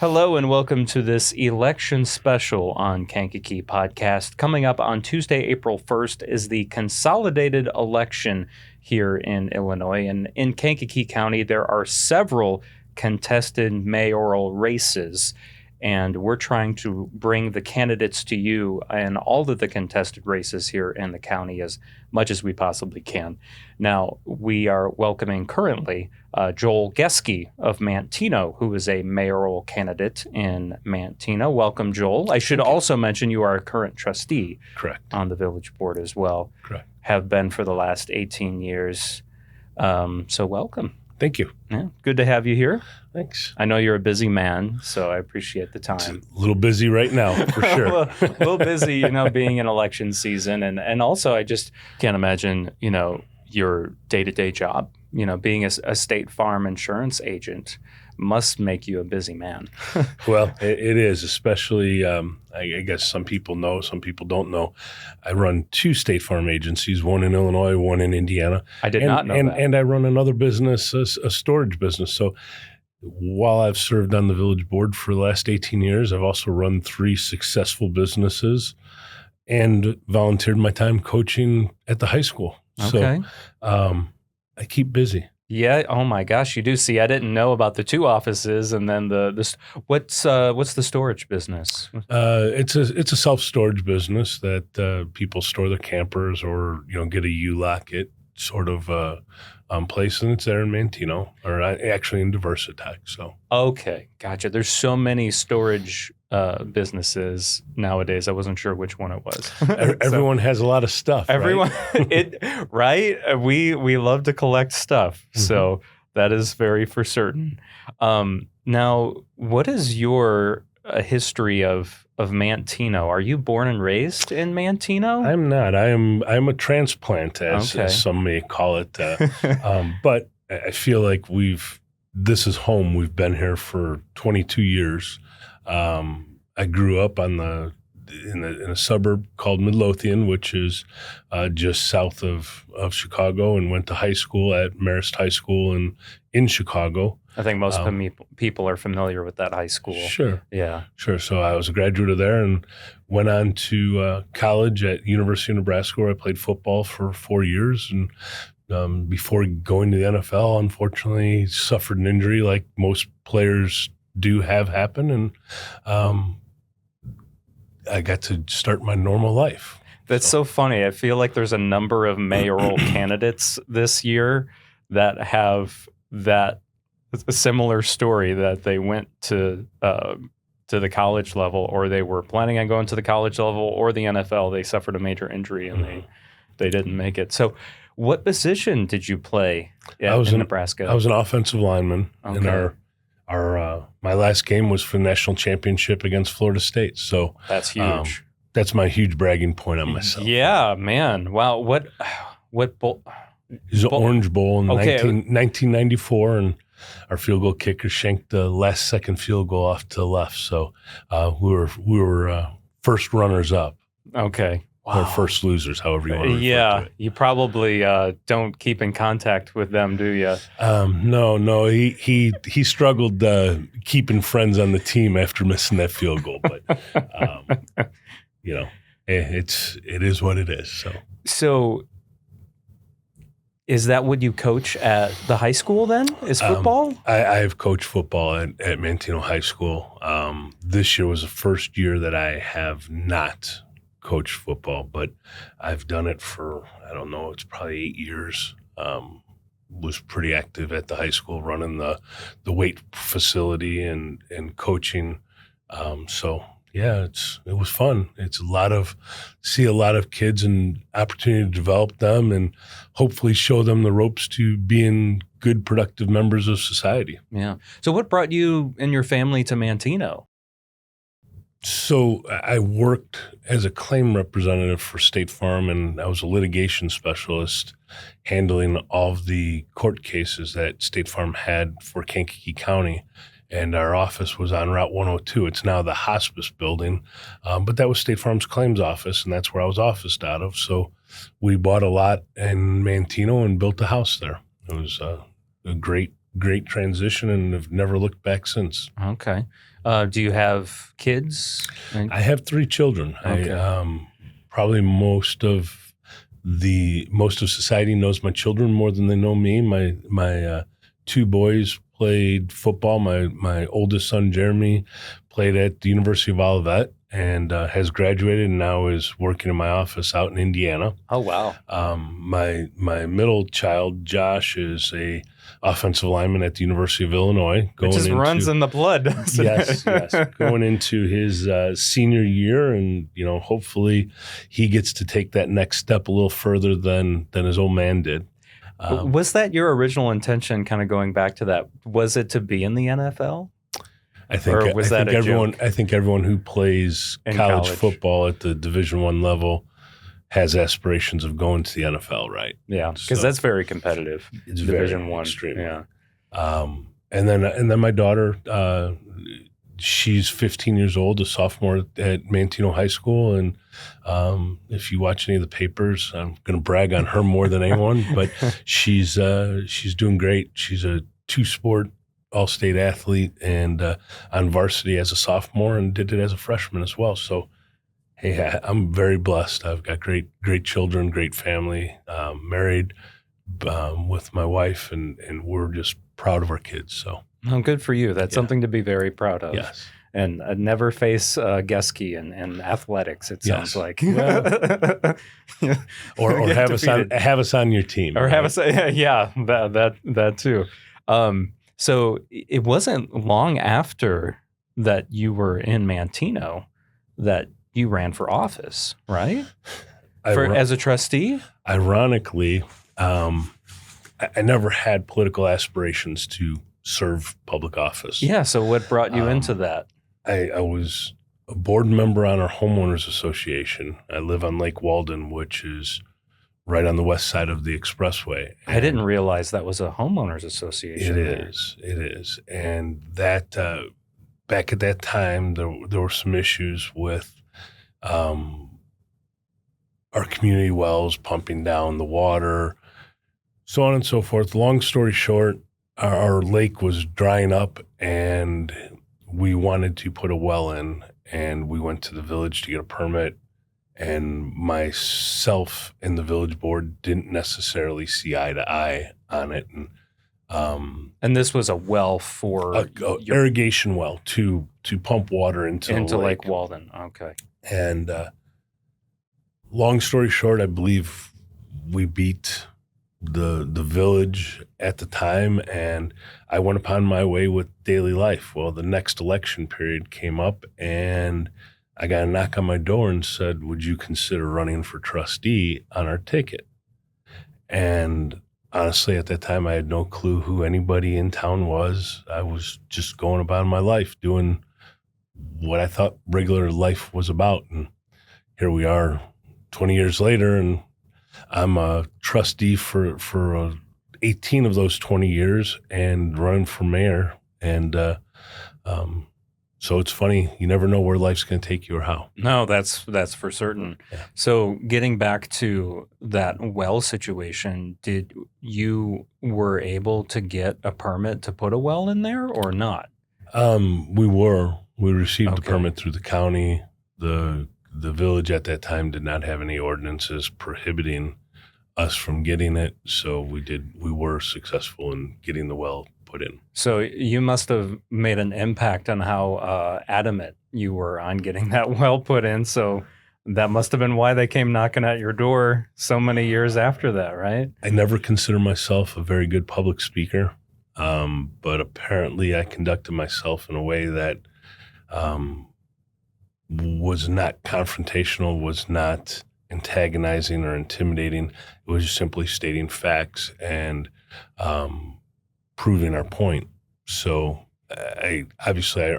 Hello and welcome to this election special on Kankakee Podcast. Coming up on Tuesday, April 1st is the consolidated election here in Illinois. And in Kankakee County, there are several contested mayoral races. And we're trying to bring the candidates to you and all of the contested races here in the county as much as we possibly can. Now, we are welcoming currently Joel Gesky of Manteno, who is a mayoral candidate in Manteno. Welcome, Joel. I should also mention you are a current trustee. Correct. On the village board as well. Correct. Have been for the last 18 years. So welcome. Thank you. Yeah, good to have you here. Thanks. I know you're a busy man, so I appreciate the time. It's a little busy right now, for sure. A little busy, being in election season. And also, I just can't imagine, your day-to-day job, being a State Farm insurance agent must make you a busy man. Well, it is, especially, I guess some people know, some people don't know. I run two State Farm agencies, one in Illinois, one in Indiana. I did not know that. And I run another business, a storage business. So while I've served on the village board for the last 18 years, I've also run 3 successful businesses and volunteered my time coaching at the high school. Okay. So I keep busy. Yeah. Oh my gosh, you do. See, I didn't know about the 2 offices, and then what's the storage business? It's a self-storage business that people store their campers or get a U-Lock-It sort of place, and it's there in Manteno, or actually in Diversitech. So okay, gotcha. There's so many storage businesses nowadays. I wasn't sure which one it was. Everyone has a lot of stuff. Everyone, right? Right? We love to collect stuff, so that is very for certain. Now, what is your history of Manteno? Are you born and raised in Manteno? I'm not. I'm a transplant, as some may call it. But I feel like this is home. We've been here for 22 years. I grew up in a suburb called Midlothian, which is just south of Chicago, and went to high school at Marist High School in Chicago. I think most people are familiar with that high school. Sure. Yeah. Sure. So I was a graduate of there and went on to college at University of Nebraska, where I played football for 4 years. And before going to the NFL, unfortunately, suffered an injury like most players do have happen. And I got to start my normal life. That's so funny. I feel like there's a number of mayoral candidates this year that have a similar story, that they went to the college level, or they were planning on going to the college level or the NFL. They suffered a major injury and they didn't make it. So what position did you play in Nebraska? I was an offensive lineman. Okay. And my last game was for the national championship against Florida State. So that's huge. That's my huge bragging point on myself. Yeah, man. Wow. What bowl? It was an Orange Bowl in 1994, and our field goal kicker shanked the last second field goal off to the left. So we were first runners up. Okay. Wow. Or first losers, however you want to refer to it. You probably don't keep in contact with them, do you? No. He struggled keeping friends on the team after missing that field goal, but it is what it is. So is that what you coach at the high school then? Is football? I have coached football at Manteno High School. This year was the first year that I have not coached football, but I've done it for, I don't know, it's probably 8 years. Was pretty active at the high school, running the weight facility and coaching. So yeah, it was fun. It's see a lot of kids and opportunity to develop them and hopefully show them the ropes to being good, productive members of society. Yeah. So what brought you and your family to Manteno? So I worked as a claim representative for State Farm, and I was a litigation specialist handling all of the court cases that State Farm had for Kankakee County. And our office was on Route 102. It's now the hospice building, but that was State Farm's claims office, and that's where I was officed out of. So we bought a lot in Manteno and built a house there. It was a great great transition and have never looked back since. Okay. Do you have kids? I have 3 children. Okay. Probably most of society knows my children more than they know me. My 2 boys played football. My oldest son, Jeremy, played at the University of Olivet and has graduated and now is working in my office out in Indiana. Oh, wow. My middle child, Josh, is a offensive lineman at the University of Illinois. It just runs in the blood. Yes. Going into his senior year, and hopefully he gets to take that next step a little further than his old man did. Was that your original intention, kind of going back to that? Was it to be in the NFL? I think everyone who plays in college football at the Division I level has aspirations of going to the NFL, right? Yeah, because that's very competitive. It's Division very I, extreme. Yeah. And then my daughter, she's 15 years old, a sophomore at Manteno High School, and if you watch any of the papers, I'm going to brag on her more than anyone, but she's doing great. She's a 2-sport all-state athlete and on varsity as a sophomore, and did it as a freshman as well. So, hey, I'm very blessed. I've got great children, great family, married with my wife, and we're just proud of our kids. So, good for you. That's something to be very proud of. Yes. And never face Gesky in athletics, it sounds like. Well, or have us on your team. Or right? have us, that too. So it wasn't long after that you were in Manteno that you ran for office, right? As a trustee? Ironically, I never had political aspirations to serve public office. Yeah, so what brought you into that? I was a board member on our homeowners association. I live on Lake Walden, which is right on the west side of the expressway. I didn't realize that was a homeowners association. It is. And that back at that time, there were some issues with our community wells pumping down the water, so on and so forth. Long story short, our lake was drying up, and we wanted to put a well in, and we went to the village to get a permit. And myself and the village board didn't necessarily see eye to eye on it. And this was a well for irrigation well to pump water into Lake Walden. Okay. And long story short, I believe we beat the village at the time, and I went upon my way with daily life. Well, the next election period came up, and I got a knock on my door and said, would you consider running for trustee on our ticket? And honestly, at that time, I had no clue who anybody in town was. I was just going about my life, doing what I thought regular life was about. And here we are 20 years later, and I'm a trustee for 18 of those 20 years and running for mayor. And so it's funny, you never know where life's going to take you or how. No, that's for certain. Yeah. So getting back to that well situation, did you were able to get a permit to put a well in there or not? We received the permit through the county. The village at that time did not have any ordinances prohibiting us from getting it. So we were successful in getting the well put in. So you must have made an impact on how adamant you were on getting that well put in. So that must have been why they came knocking at your door so many years after that, right? I never consider myself a very good public speaker, but apparently I conducted myself in a way that was not confrontational, was not antagonizing or intimidating. It was just simply stating facts and proving our point. So I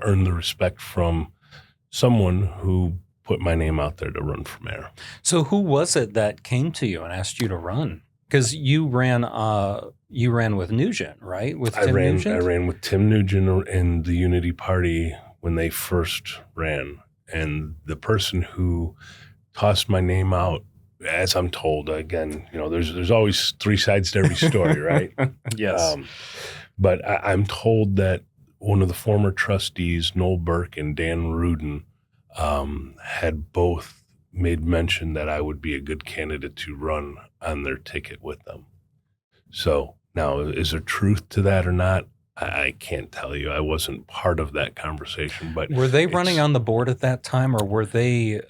earned the respect from someone who put my name out there to run for mayor. So who was it that came to you and asked you to run? Because you ran with Nugent, right? With Tim Nugent? I ran with Tim Nugent in the Unity Party when they first ran. And the person who tossed my name out, as I'm told, again, there's always 3 sides to every story, right? Yes. But I'm told that one of the former trustees, Noel Burke and Dan Rudin, had both made mention that I would be a good candidate to run on their ticket with them. So now, is there truth to that or not? I can't tell you. I wasn't part of that conversation. But were they running on the board at that time, or were they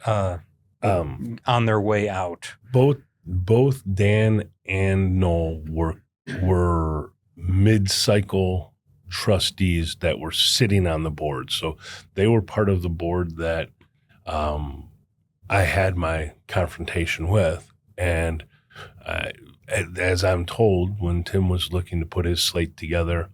on their way out? Both Dan and Noel were mid-cycle trustees that were sitting on the board. So they were part of the board that I had my confrontation with. And as I'm told, when Tim was looking to put his slate together,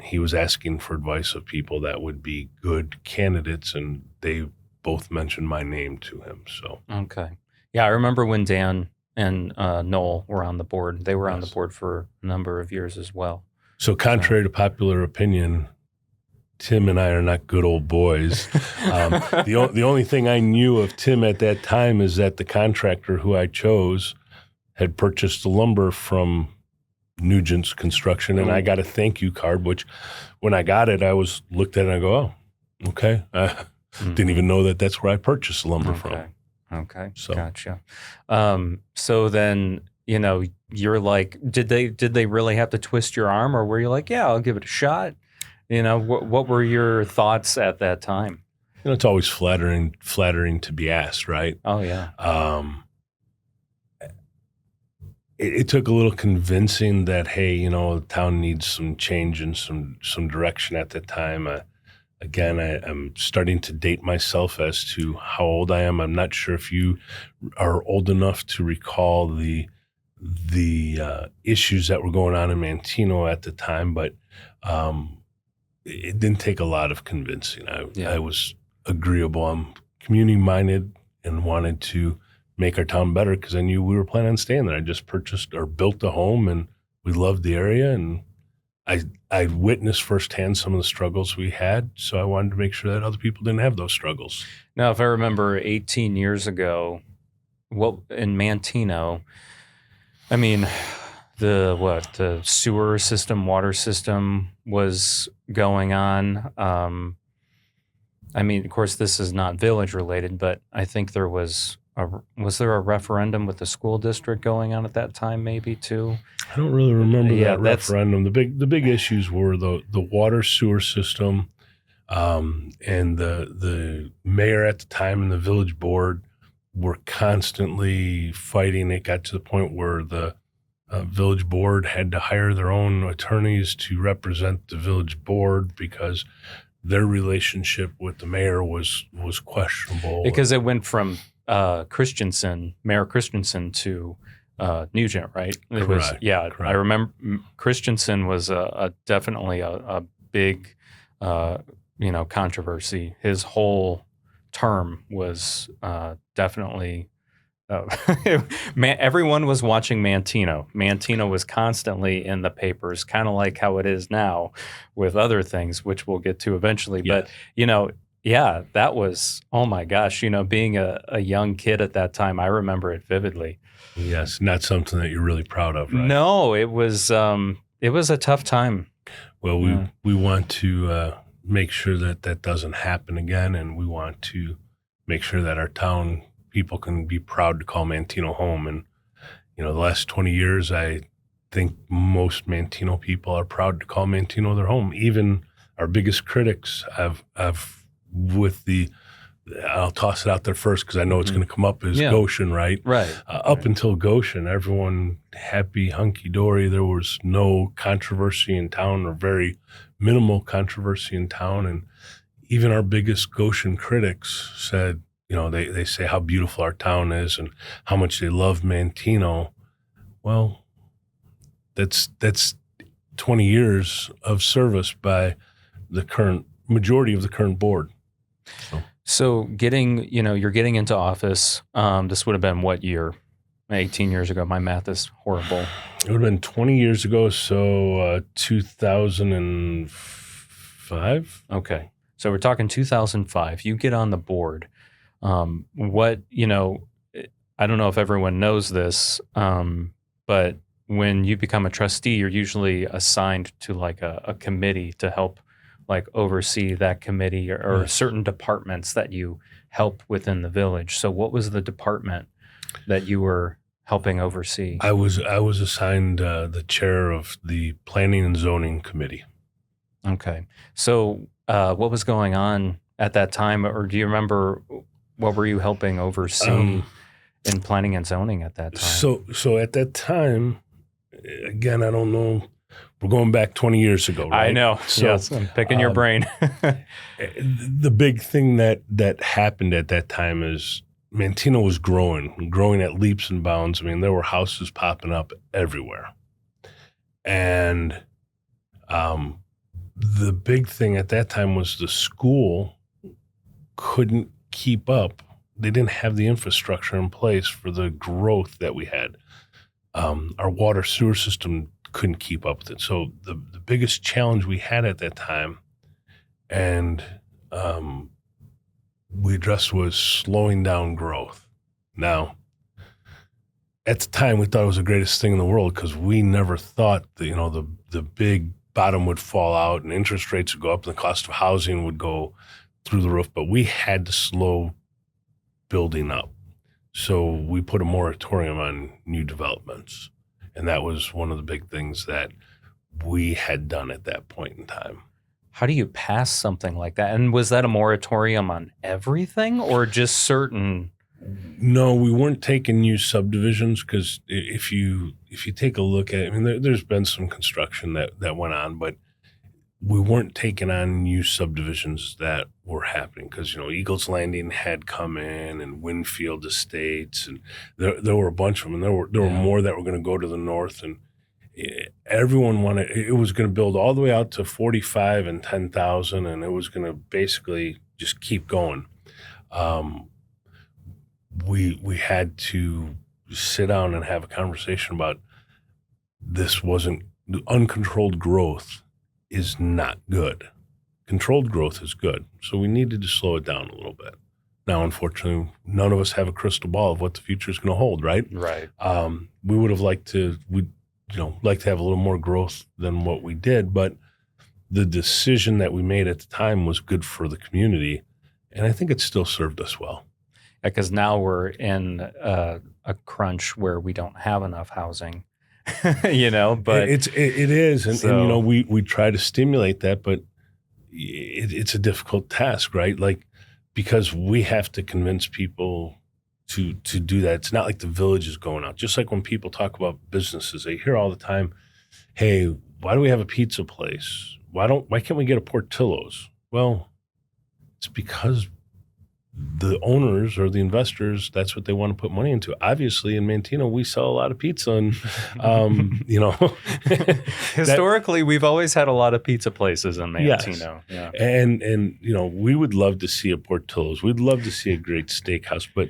he was asking for advice of people that would be good candidates, and they both mentioned my name to him. So okay. Yeah, I remember when Dan and Noel were on the board. They were on the board for a number of years as well. So contrary to popular opinion, Tim and I are not good old boys. The only thing I knew of Tim at that time is that the contractor who I chose had purchased the lumber from Nugent's Construction, and I got a thank you card, which when I got it, I looked at it and I go, oh, okay. Didn't even know that that's where I purchased the lumber from. Okay. So. Gotcha. So then, you're like, did they really have to twist your arm, or were you like, yeah, I'll give it a shot? What were your thoughts at that time? It's always flattering to be asked, right? Oh yeah. It took a little convincing that, hey, the town needs some change and some direction at that time. Again, I'm starting to date myself as to how old I am. I'm not sure if you are old enough to recall the issues that were going on in Manteno at the time, but it didn't take a lot of convincing. I was agreeable. I'm community-minded and wanted to make our town better because I knew we were planning on staying there. I just purchased or built a home, and we loved the area, and I witnessed firsthand some of the struggles we had, so I wanted to make sure that other people didn't have those struggles. Now, if I remember 18 years ago, in Manteno, I mean, the sewer system, water system was going on. I mean, of course, this is not village related, but I think there was there a referendum with the school district going on at that time, maybe too? I don't really remember that referendum. The big issues were the water sewer system, and the mayor at the time and the village board were constantly fighting. It got to the point where the village board had to hire their own attorneys to represent the village board because their relationship with the mayor was questionable. Because it went from Mayor Christensen to Nugent, right? It was, correct. I remember Christensen was definitely a big, controversy. His whole term was definitely. Everyone was watching Manteno. Manteno was constantly in the papers, kind of like how it is now with other things, which we'll get to eventually. Yeah. But, that was, oh my gosh, being a young kid at that time, I remember it vividly. Yes, not something that you're really proud of, right? No, it was a tough time. Well, we want to make sure that doesn't happen again, and we want to make sure that our town people can be proud to call Manteno home. And, the last 20 years, I think most Manteno people are proud to call Manteno their home. Even our biggest critics I'll toss it out there first because I know it's going to come up as Gotion, right? Right. Up until Gotion, everyone happy, hunky-dory. There was no controversy in town or very minimal controversy in town. And even our biggest Gotion critics said, they say how beautiful our town is and how much they love Manteno. Well, that's 20 years of service by the current majority of the current board. So you're getting into office. This would have been what year? 18 years ago. My math is horrible. It would have been 20 years ago. So 2005. Okay. So we're talking 2005. You get on the board. I don't know if everyone knows this, but when you become a trustee, you're usually assigned to like a committee to help like oversee that committee or Yes. certain departments that you help within the village. So what was the department that you were helping oversee? I was assigned the chair of the planning and zoning committee. Okay. So what was going on at that time, or do you remember what were you helping oversee in planning and zoning at that time? So at that time, again, I don't know. We're going back 20 years ago, right? I know. So, yes, I'm picking your brain. The big thing that happened at that time is Manteno was growing at leaps and bounds. I mean, there were houses popping up everywhere. And the big thing at that time was the school couldn't keep up. They didn't have the infrastructure in place for the growth that we had. Our water sewer system couldn't keep up with it. So the biggest challenge we had at that time, and we addressed, was slowing down growth. Now, at the time, we thought it was the greatest thing in the world because we never thought that, the big bottom would fall out and interest rates would go up and the cost of housing would go through the roof. But we had to slow building up. So we put a moratorium on new developments. And that was one of the big things that we had done at that point in time. How do you pass something like that? And was that a moratorium on everything or just certain? No, we weren't taking new subdivisions because if you take a look at, there's been some construction that went on, but we weren't taking on new subdivisions that were happening because, Eagles Landing had come in and Winfield Estates, and there were a bunch of them, and there were more that were going to go to the north, and everyone wanted, it was going to build all the way out to 45 and 10,000, and it was going to basically just keep going. We had to sit down and have a conversation about this. Wasn't uncontrolled growth is not good. Controlled growth is good. So we needed to slow it down a little bit. Now, unfortunately, none of us have a crystal ball of what the future is going to hold, right? Right. We would have liked to, like to have a little more growth than what we did, but the decision that we made at the time was good for the community, and I think it still served us well. Because now we're in a crunch where we don't have enough housing. But it is, and we try to stimulate that, but it's a difficult task, right? Like, because we have to convince people to do that. It's not like the village is going out. Just like when people talk about businesses, they hear all the time, "Hey, why do we have a pizza place? Why can't we get a Portillo's?" Well, it's because the owners or the investors, that's what they want to put money into. Obviously, in Manteno, we sell a lot of pizza, and historically, we've always had a lot of pizza places in Manteno. Yes. Yeah. And we would love to see a Portillo's. We'd love to see a great steakhouse, but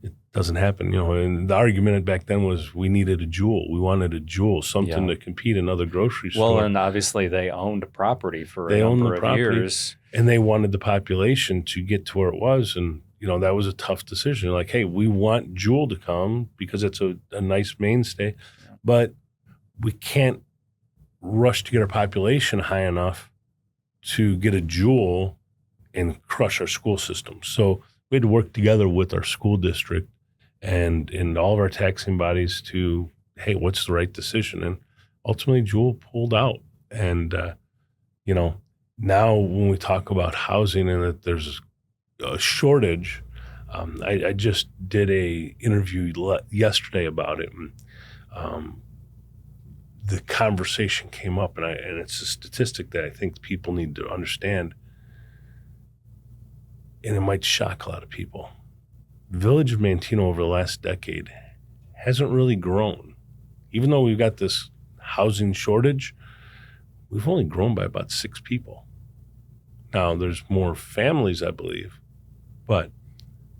it doesn't happen. And the argument back then was we needed a Jewel. We wanted a Jewel, something to compete in other grocery stores. Well, and obviously they owned property for a number of years. And they wanted the population to get to where it was. And, that was a tough decision. Like, hey, we want Jewel to come because it's a nice mainstay, but we can't rush to get our population high enough to get a Jewel and crush our school system. So we had to work together with our school district and all of our taxing bodies to, hey, what's the right decision? And ultimately, Jewel pulled out. And, now when we talk about housing and that there's a shortage, I just did a interview yesterday about it, and the conversation came up, and it's a statistic that I think people need to understand, and it might shock a lot of people. The village of Manteno over the last decade hasn't really grown. Even though we've got this housing shortage, we've only grown by about 6 people. Now, there's more families, I believe, but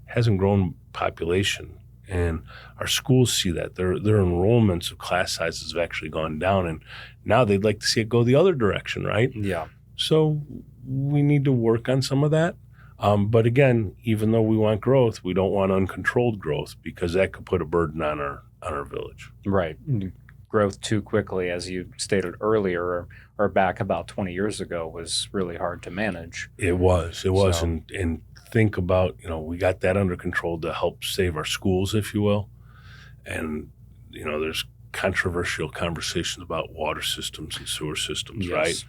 hasn't grown population. And our schools see that. Their enrollments of class sizes have actually gone down, and now they'd like to see it go the other direction, right? Yeah. So we need to work on some of that. But again, even though we want growth, we don't want uncontrolled growth because that could put a burden on our village. Right. growth too quickly, as you stated earlier, or back about 20 years ago, was really hard to manage. It was. And think about, we got that under control to help save our schools, if you will. And, there's controversial conversations about water systems and sewer systems, Yes.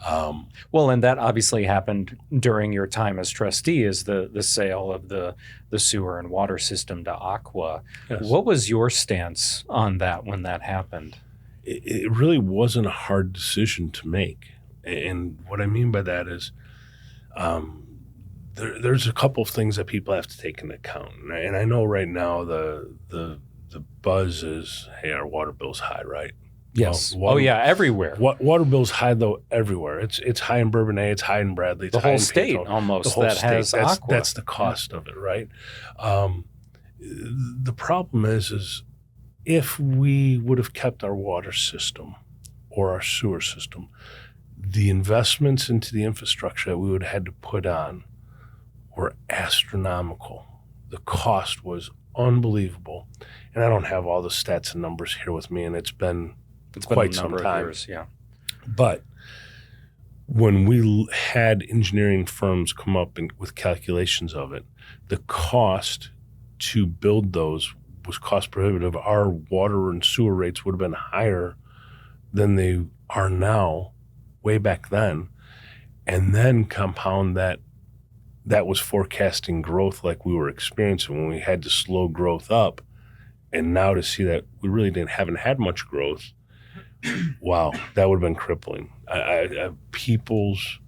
right? Well, and that obviously happened during your time as trustee, is the sale of the sewer and water system to Aqua. Yes. What was your stance on that when that happened? It really wasn't a hard decision to make. And what I mean by that is there's a couple of things that people have to take into account. And I know right now the buzz is, hey, our water bill's high, right? Yes. Everywhere. Water bill's high, though, everywhere. It's high in Bourbonnais, it's high in Bradley. It's the high whole in state Pantone. almost The whole that state. has Aqua. That's the cost of it, right? The problem is if we would have kept our water system or our sewer system, the investments into the infrastructure that we would have had to put on were astronomical. The cost was unbelievable. And I don't have all the stats and numbers here with me, and it's been quite some time. Years, yeah. But when we had engineering firms come up with calculations of it, the cost to build those was cost prohibitive. Our water and sewer rates would have been higher than they are now, way back then. And then compound that was forecasting growth like we were experiencing when we had to slow growth up. And now to see that we really haven't had much growth, wow, that would have been crippling. People's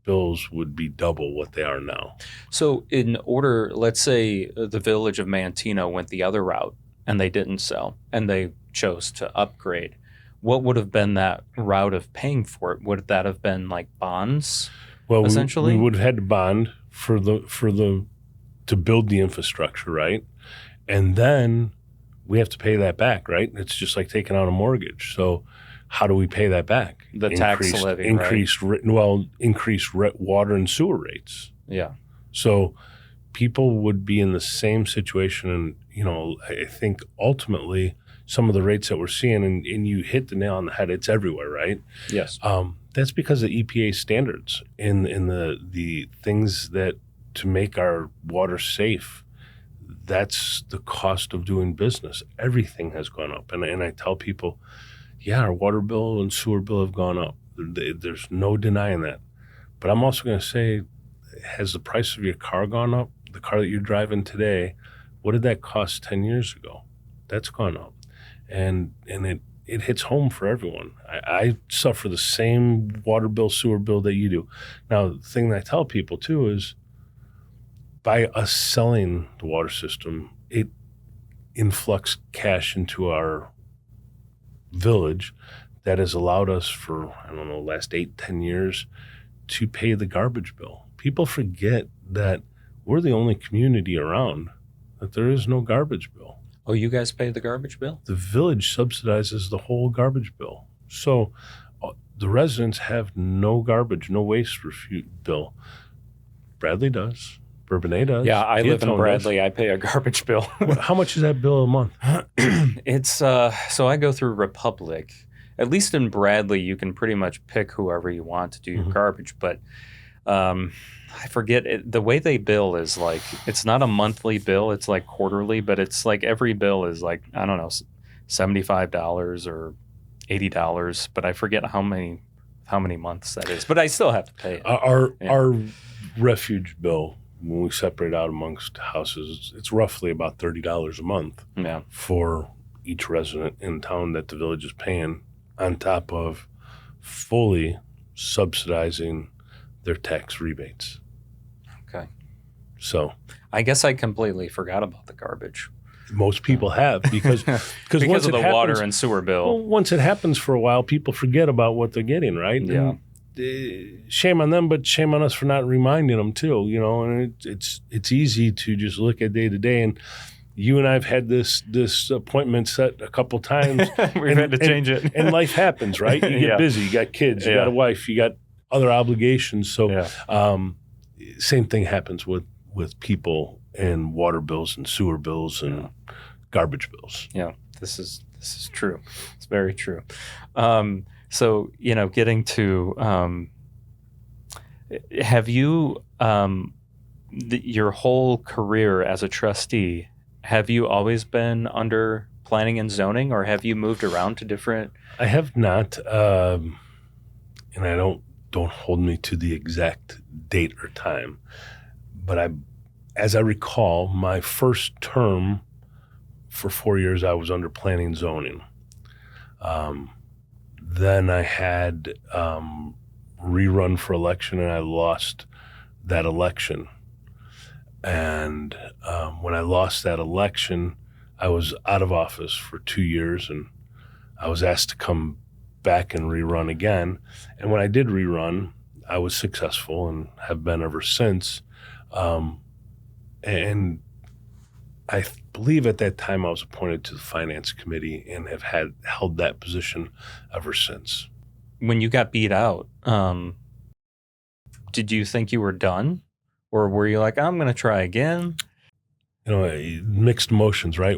bills would be double what they are now. So in order, let's say the village of Manteno went the other route and they didn't sell and they chose to upgrade, what would have been that route of paying for it? Would that have been like bonds? Well, essentially, we would have had to bond to build the infrastructure, right? And then we have to pay that back, right? It's just like taking out a mortgage. So how do we pay that back? The tax levy, increased water and sewer rates. Yeah. So people would be in the same situation. And, I think ultimately some of the rates that we're seeing, and you hit the nail on the head, it's everywhere, right? Yes. That's because of EPA standards and the things that to make our water safe. That's the cost of doing business. Everything has gone up. And I tell people, yeah, our water bill and sewer bill have gone up. There's no denying that. But I'm also going to say, has the price of your car gone up? The car that you're driving today, what did that cost 10 years ago? That's gone up. And it hits home for everyone. I suffer the same water bill, sewer bill that you do. Now, the thing that I tell people too is, by us selling the water system, it influx cash into our village that has allowed us for, last 8-10 years to pay the garbage bill. People forget that we're the only community around that there is no garbage bill. Oh, you guys pay the garbage bill? The village subsidizes the whole garbage bill. So the residents have no garbage, no waste bill. Bradley does. Bourbonnais does. Yeah, I live in Pantone Bradley. I pay a garbage bill. How much is that bill a month? It's so I go through Republic. At least in Bradley, you can pretty much pick whoever you want to do your garbage. But I forget the way they bill is like, it's not a monthly bill. It's like quarterly, but it's like every bill is like, I don't know, $75 or $80. But I forget how many months that is. But I still have to pay it. Our refuge bill, when we separate out amongst houses, it's roughly about $30 a month for each resident in town that the village is paying, on top of fully subsidizing their tax rebates. Okay. So I guess I completely forgot about the garbage. Most people have because once of the it happens, water and sewer bill. Well, once it happens for a while, people forget about what they're getting, right? Yeah. And, shame on them, but shame on us for not reminding them too. And it's easy to just look at day to day. And you and I've had this appointment set a couple times. We've had to change it. And life happens, right? You get busy. You got kids. You got a wife. You got other obligations. So same thing happens with people and water bills and sewer bills and garbage bills. Yeah, this is This is true. It's very true. So, getting to, have you, your whole career as a trustee, have you always been under planning and zoning, or have you moved around to different? I have not, and I don't hold me to the exact date or time, but as I recall, my first term for 4 years, I was under planning and zoning. Then I had rerun for election, and I lost that election. And when I lost that election, I was out of office for 2 years, and I was asked to come back and rerun again. And when I did rerun, I was successful and have been ever since. And I believe at that time I was appointed to the finance committee and have held that position ever since. When you got beat out, did you think you were done, or were you like, I'm going to try again? Mixed emotions, right?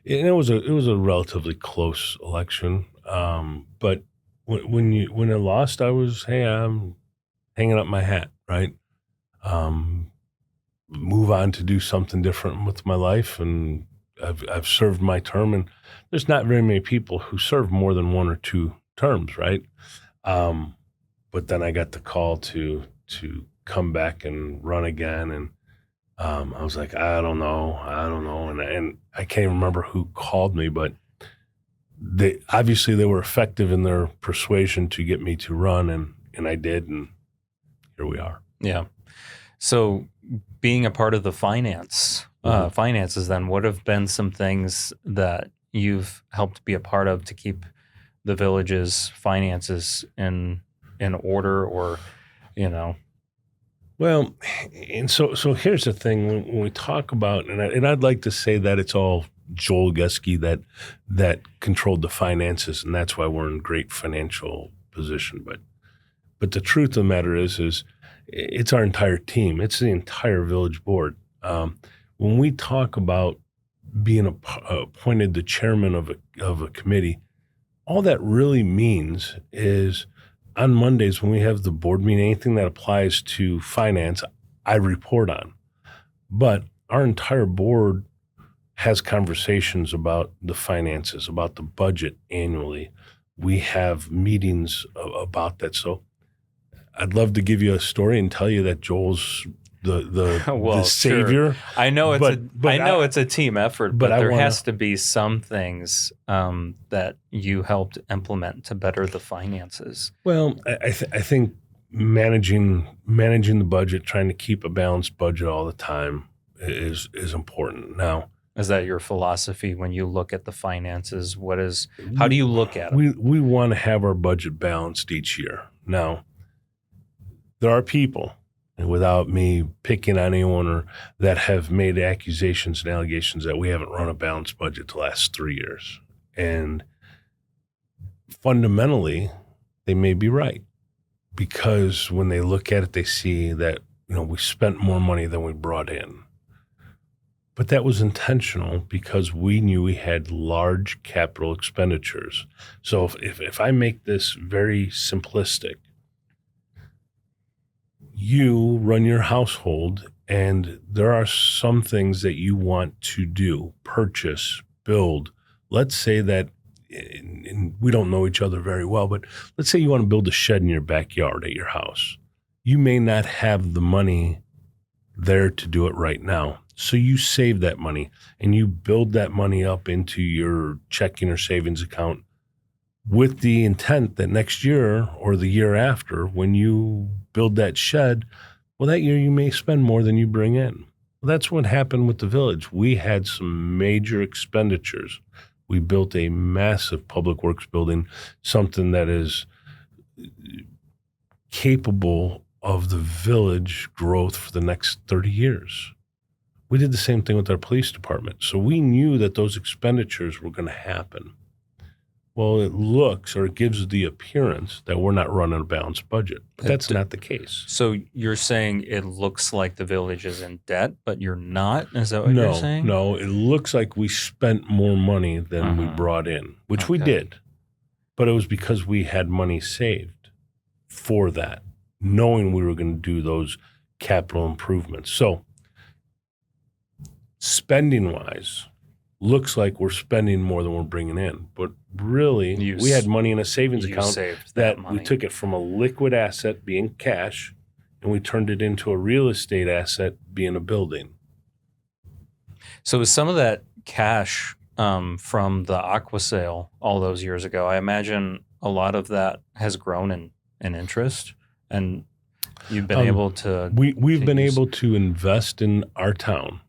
It was a relatively close election, but when I lost, I was, hey, I'm hanging up my hat, right? Move on to do something different with my life, and I've served my term, and there's not very many people who serve more than 1 or 2 terms, right? But then I got the call to come back and run again, and I was like, I don't know, and I can't remember who called me, but they were effective in their persuasion to get me to run, and I did, and here we are. Yeah. So being a part of the finances, then, what have been some things that you've helped be a part of to keep the village's finances in order, or, Well, and so here's the thing: when we talk about, and I'd like to say that it's all Joel Gesky that controlled the finances, and that's why we're in great financial position. But the truth of the matter is it's our entire team. It's the entire village board. When we talk about being appointed the chairman of a committee, all that really means is on Mondays when we have the board meeting, anything that applies to finance, I report on. But our entire board has conversations about the finances, about the budget annually. We have meetings about that. So I'd love to give you a story and tell you that Joel's the savior. Sure. I know it's a team effort, but there has to be some things that you helped implement to better the finances. Well, I think managing the budget, trying to keep a balanced budget all the time is important. Now, is that your philosophy when you look at the finances? How do you look at it? We want to have our budget balanced each year. Now, there are people, and without me picking on anyone, or that have made accusations and allegations that we haven't run a balanced budget the last 3 years. And fundamentally, they may be right, because when they look at it, they see that, we spent more money than we brought in. But that was intentional because we knew we had large capital expenditures. So if I make this very simplistic, you run your household, and there are some things that you want to do, purchase, build. Let's say that, and we don't know each other very well, but let's say you want to build a shed in your backyard at your house. You may not have the money there to do it right now. So you save that money and you build that money up into your checking or savings account with the intent that next year or the year after, when you build that shed, well, that year you may spend more than you bring in. Well, that's what happened with the village. We had some major expenditures. We built a massive public works building, something that is capable of the village growth for the next 30 years. We did the same thing with our police department. So we knew that those expenditures were going to happen. well, it looks or it gives the appearance that we're not running a balanced budget. But that's not the case. So you're saying it looks like the village is in debt, but you're not? Is that what you're saying? No, it looks like we spent more money than we brought in, which we did. But it was because we had money saved for that, knowing we were going to do those capital improvements. So spending-wise, looks like we're spending more than we're bringing in. But really, we had money in a savings account that we took it from a liquid asset being cash, and we turned it into a real estate asset being a building. So is some of that cash from the aqua sale all those years ago, I imagine a lot of that has grown in interest, and you've been able to... We've been able to invest in our town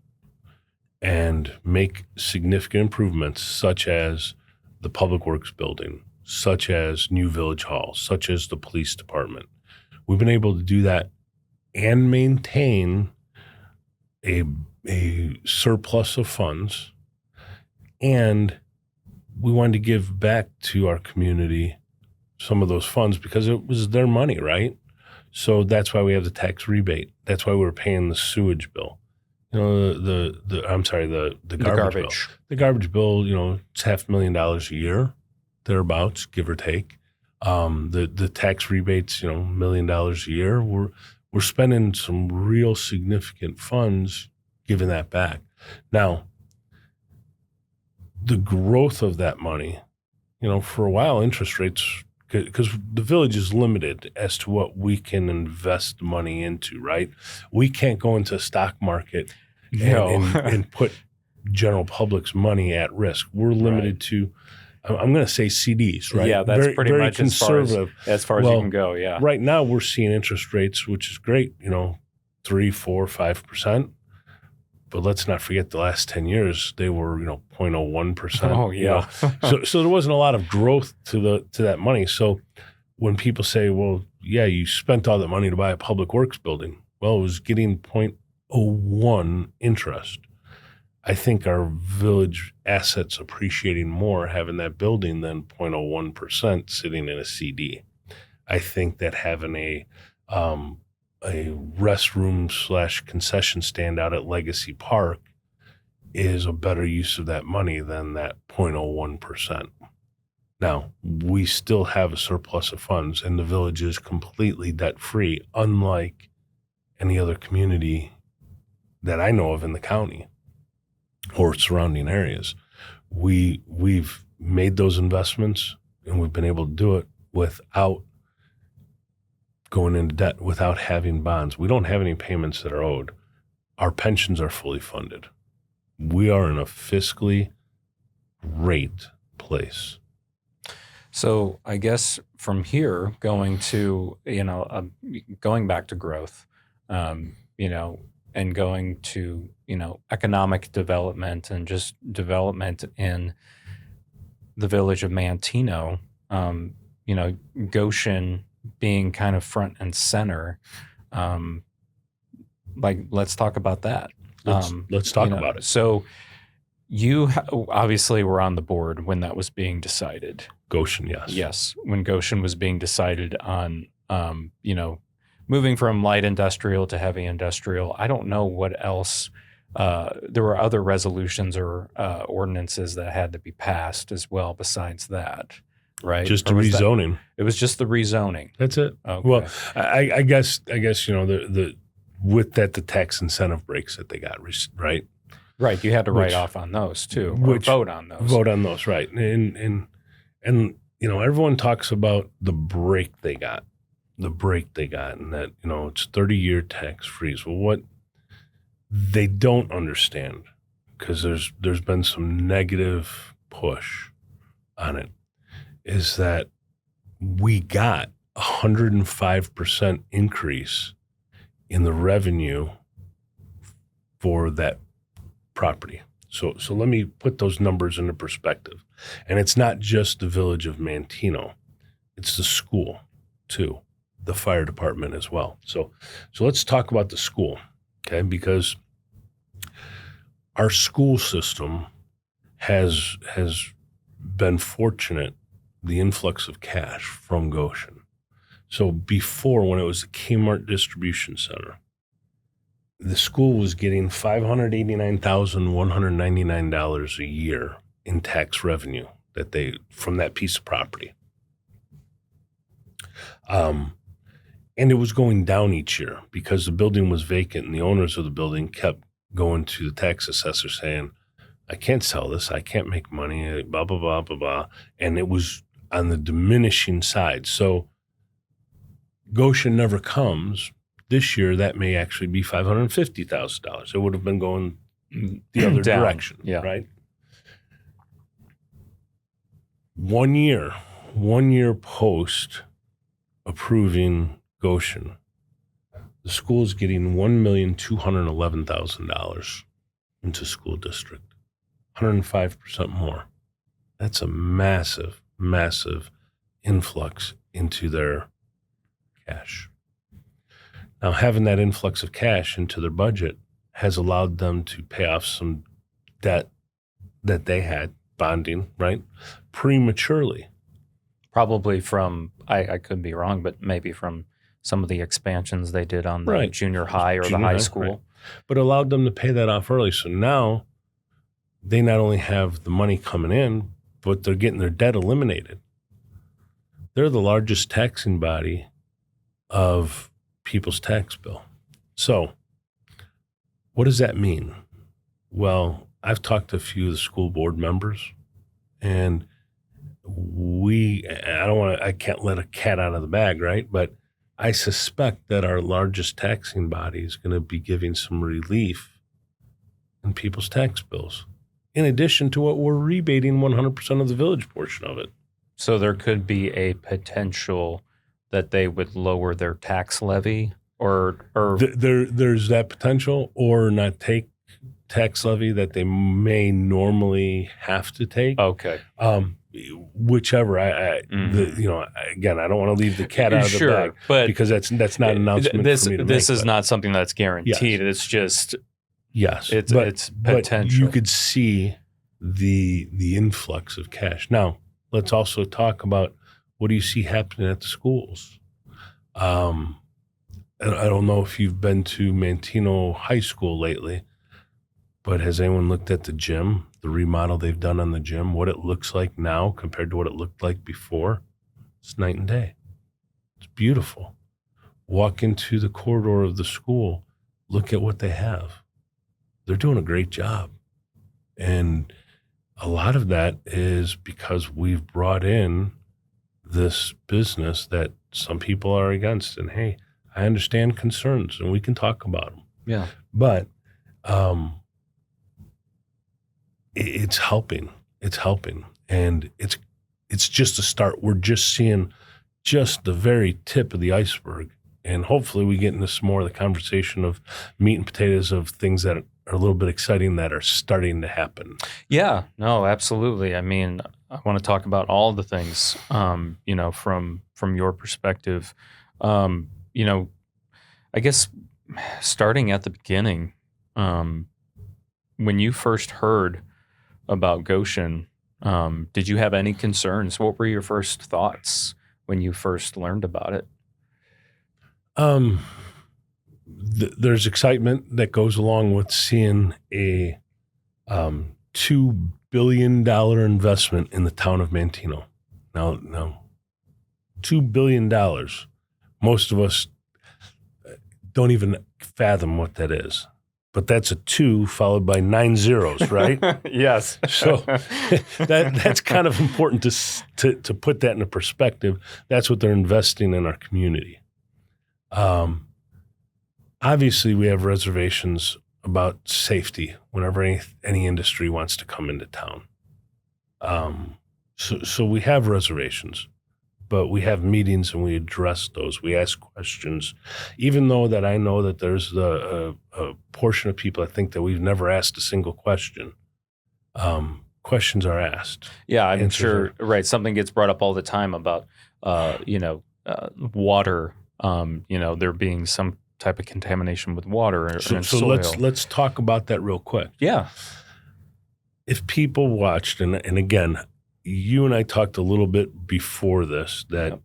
and make significant improvements, such as the Public Works building, such as New Village Hall, such as the police department. We've been able to do that and maintain a surplus of funds, and we wanted to give back to our community some of those funds because it was their money, right? So that's why we have the tax rebate. That's why we're paying the sewage bill. You know, the garbage bill. The garbage bill, you know, it's $500,000 a year, thereabouts, give or take. The tax rebates, you know, $1 million a year. We're spending some real significant funds giving that back. Now, the growth of that money, you know, for a while, interest rates, because the village is limited as to what we can invest money into, right? We can't go into a stock market and put general public's money at risk. We're limited to, I'm going to say CDs, right? Yeah, that's pretty very much conservative. as far as you can go, yeah. Right now, we're seeing interest rates, which is great, you know, 3%, 4%, 5%. But let's not forget the last 10 years, they were, you know, 0.01%. Oh, yeah. You know? so there wasn't a lot of growth to that money. So when people say, well, yeah, you spent all that money to buy a public works building. Well, it was getting 0.01 interest. I think our village assets appreciating more having that building than 0.01% sitting in a CD. I think that having a restroom / concession stand out at Legacy Park is a better use of that money than that 0.01%. Now, we still have a surplus of funds, and the village is completely debt-free, unlike any other community that I know of in the county or surrounding areas. We've made those investments, and we've been able to do it without going into debt, without having bonds. We don't have any payments that are owed. Our pensions are fully funded. We are in a fiscally great place. So I guess from here, going to, going back to growth, and going to, economic development and just development in the village of Manteno, Gotion being kind of front and center. Let's talk about that. Let's talk about it. So you obviously were on the board when that was being decided. Gotion, yes. Yes, when Gotion was being decided on, moving from light industrial to heavy industrial. I don't know what else. There were other resolutions or ordinances that had to be passed as well besides that, right? Just the rezoning. It was just the rezoning. That's it. Okay. Well, I guess the with that, the tax incentive breaks that they got, right? Right. You had to write off on those too, or vote on those. Vote on those, right. And everyone talks about the break they got, and that, it's 30-year tax freeze. Well, what they don't understand, because there's been some negative push on it, is that we got 105% increase in the revenue for that property. So let me put those numbers into perspective. And it's not just the village of Manteno. It's the school too, the fire department as well. So let's talk about the school, okay? Because our school system has been fortunate the influx of cash from Gotion. So before, when it was the Kmart distribution center, the school was getting $589,199 a year in tax revenue from that piece of property. And it was going down each year because the building was vacant, and the owners of the building kept going to the tax assessor saying, I can't sell this, I can't make money, blah, blah, blah, blah, blah. And it was on the diminishing side. So Gotion never comes. This year, that may actually be $550,000. It would have been going the other direction, right? 1 year post approving Gotion, the school is getting $1,211,000 into school district, 105% more. That's a massive, massive influx into their cash. Now, having that influx of cash into their budget has allowed them to pay off some debt that they had, bonding, right, prematurely. Probably from, I could be wrong, but maybe from some of the expansions they did on the junior high or the high school. Right. But allowed them to pay that off early. So now they not only have the money coming in, but they're getting their debt eliminated. They're the largest taxing body of people's tax bill. So what does that mean? Well, I've talked to a few of the school board members, and I can't let a cat out of the bag, right? But I suspect that our largest taxing body is going to be giving some relief in people's tax bills, in addition to what we're rebating 100% of the village portion of it. So there could be a potential that they would lower their tax levy, or there's that potential, or not take tax levy that they may normally have to take. Okay. Whichever. Again, I don't want to leave the cat out of the bag, but because that's not an announcement for me to make. This is not something that's guaranteed. Yes. It's just it's potential. But you could see the influx of cash. Now, let's also talk about what do you see happening at the schools. I don't know if you've been to Manteno High School lately, but has anyone looked at the gym, the remodel they've done on the gym, what it looks like now compared to what it looked like before? It's night and day. It's beautiful. Walk into the corridor of the school, look at what they have. They're doing a great job. And a lot of that is because we've brought in this business that some people are against. And hey, I understand concerns, and we can talk about them. Yeah. But it's helping. It's helping. And it's just a start. We're just seeing just the very tip of the iceberg. And hopefully we get into some more of the conversation of meat and potatoes of things that are a little bit exciting that are starting to happen. Yeah, no, absolutely. I mean, I want to talk about all the things, from your perspective. I guess starting at the beginning, when you first heard about Gotion, did you have any concerns? What were your first thoughts when you first learned about it? There's excitement that goes along with seeing a $2 billion investment in the town of Manteno. Now, $2 billion. Most of us don't even fathom what that is. But that's a 2 followed by 9 zeros, right? Yes. So that's kind of important to put that into perspective. That's what they're investing in our community. Obviously, we have reservations about safety whenever any industry wants to come into town. So we have reservations, but we have meetings and we address those. We ask questions, even though that I know that there's a portion of people I think that we've never asked a single question. Questions are asked. Yeah, I'm sure. Right, something gets brought up all the time about water. There being some type of contamination with water and soil. So let's talk about that real quick. Yeah. If people watched, and again, you and I talked a little bit before this that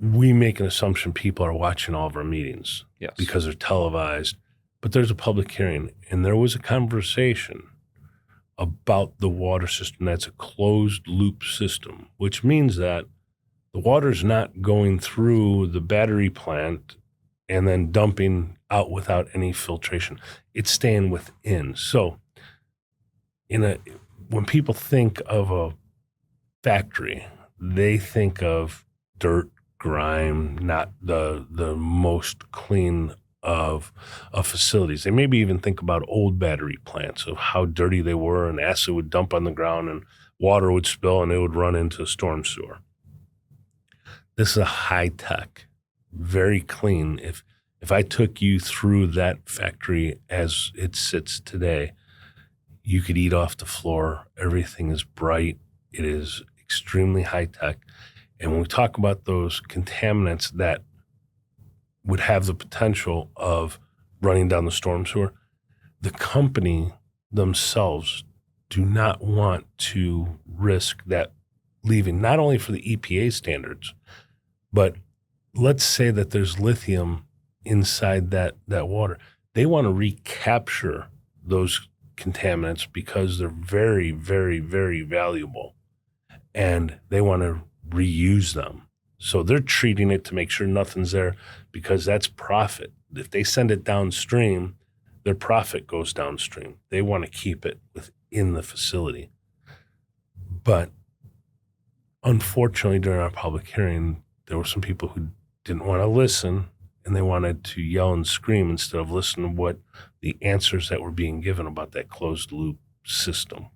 we make an assumption people are watching all of our meetings because they're televised, but there's a public hearing, and there was a conversation about the water system that's a closed loop system, which means that the water's not going through the battery plant and then dumping out without any filtration. It's staying within. So when people think of a factory, they think of dirt, grime, not the most clean of facilities. They maybe even think about old battery plants, of how dirty they were, and acid would dump on the ground and water would spill and it would run into a storm sewer. This is a high tech, very clean. If I took you through that factory as it sits today, you could eat off the floor. Everything is bright. It is extremely high tech. And when we talk about those contaminants that would have the potential of running down the storm sewer, the company themselves do not want to risk that leaving, not only for the EPA standards, but let's say that there's lithium inside that water. They want to recapture those contaminants because they're very, very, very valuable, and they want to reuse them. So they're treating it to make sure nothing's there because that's profit. If they send it downstream, their profit goes downstream. They want to keep it within the facility. But unfortunately, during our public hearing, there were some people who didn't want to listen, and they wanted to yell and scream instead of listen to what the answers that were being given about that closed loop system.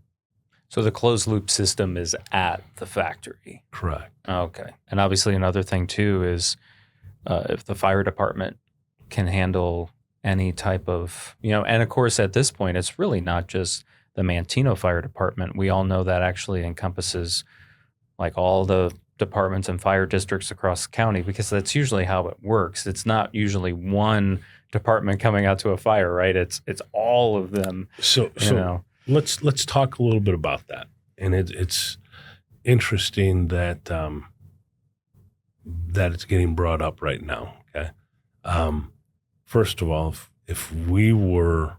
So the closed loop system is at the factory. Correct. Okay. And obviously another thing too is if the fire department can handle any type of, and of course at this point, it's really not just the Manteno Fire Department. We all know that actually encompasses like all the departments and fire districts across the county, because that's usually how it works. It's not usually one department coming out to a fire, right? It's all of them. So let's talk a little bit about that. And it's interesting that that it's getting brought up right now. Okay. First of all, if we were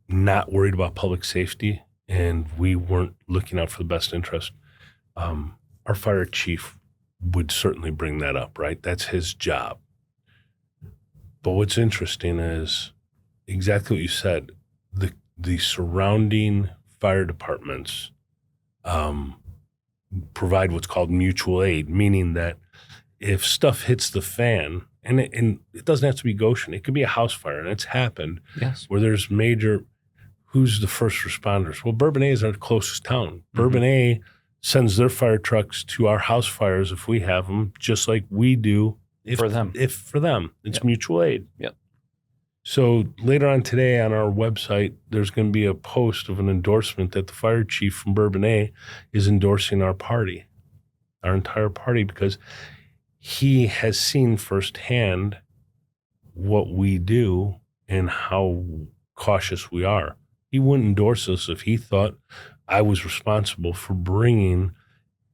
not worried about public safety and we weren't looking out for the best interest, our fire chief would certainly bring that up, right? That's his job. But what's interesting is exactly what you said. The surrounding fire departments provide what's called mutual aid, meaning that if stuff hits the fan, and it doesn't have to be Gotion, it could be a house fire, and it's happened where there's major, who's the first responders? Well, Bourbonnais is our closest town. Mm-hmm. Bourbonnais sends their fire trucks to our house fires if we have them, just like we do for them. It's mutual aid. Yep. So later on today on our website, there's going to be a post of an endorsement that the fire chief from Bourbonnais is endorsing our party, our entire party, because he has seen firsthand what we do and how cautious we are. He wouldn't endorse us if he thought I was responsible for bringing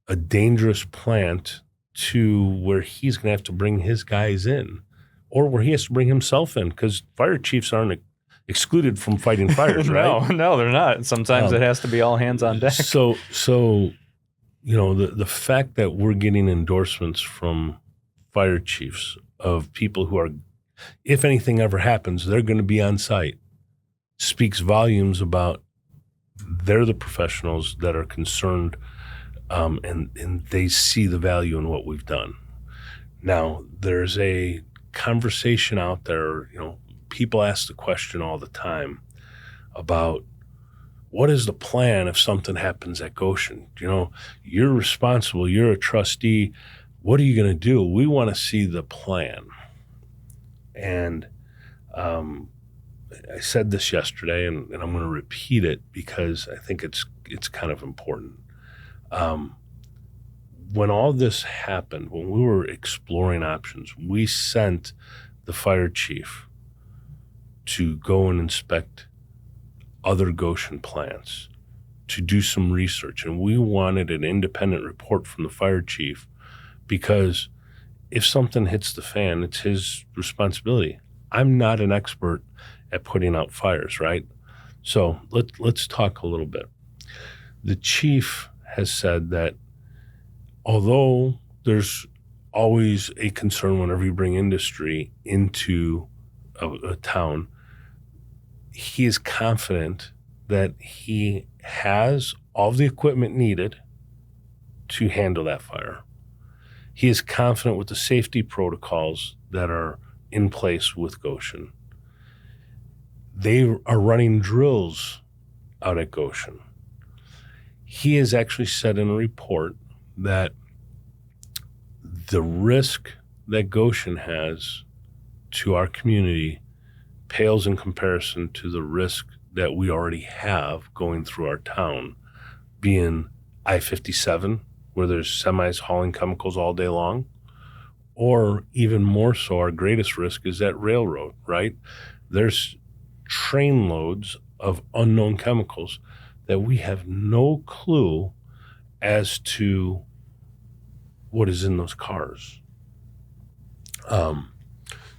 a dangerous plant to where he's going to have to bring his guys in, or where he has to bring himself in, because fire chiefs aren't excluded from fighting fires, right? No, they're not. Sometimes it has to be all hands on deck. So the fact that we're getting endorsements from fire chiefs of people who are, if anything ever happens, they're going to be on site, speaks volumes about they're the professionals that are concerned, and they see the value in what we've done. Now, there's a conversation out there, people ask the question all the time about what is the plan if something happens at Gotion? You're responsible, you're a trustee. What are you going to do? We want to see the plan. And I said this yesterday, and I'm going to repeat it because I think it's kind of important. When all this happened, when we were exploring options, we sent the fire chief to go and inspect other Gotion plants to do some research. And we wanted an independent report from the fire chief, because if something hits the fan, it's his responsibility. I'm not an expert at putting out fires, right? So let's talk a little bit. The chief has said that although there's always a concern whenever you bring industry into a town, he is confident that he has all of the equipment needed to handle that fire. He is confident with the safety protocols that are in place with Gotion. They are running drills out at Gotion. He has actually said in a report that the risk that Gotion has to our community pales in comparison to the risk that we already have going through our town, being I-57, where there's semis hauling chemicals all day long, or even more so, our greatest risk is that railroad, right? There's train loads of unknown chemicals that we have no clue as to what is in those cars.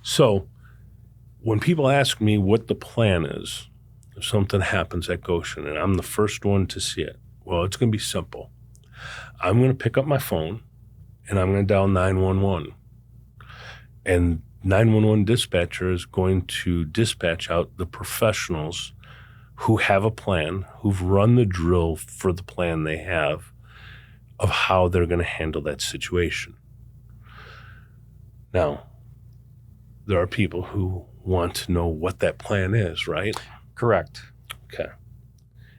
So when people ask me what the plan is, if something happens at Gotion and I'm the first one to see it, well, it's going to be simple. I'm going to pick up my phone and I'm going to dial 911. And 911 dispatcher is going to dispatch out the professionals who have a plan, who've run the drill for the plan they have of how they're going to handle that situation. Now, there are people who want to know what that plan is, right? Correct. Okay.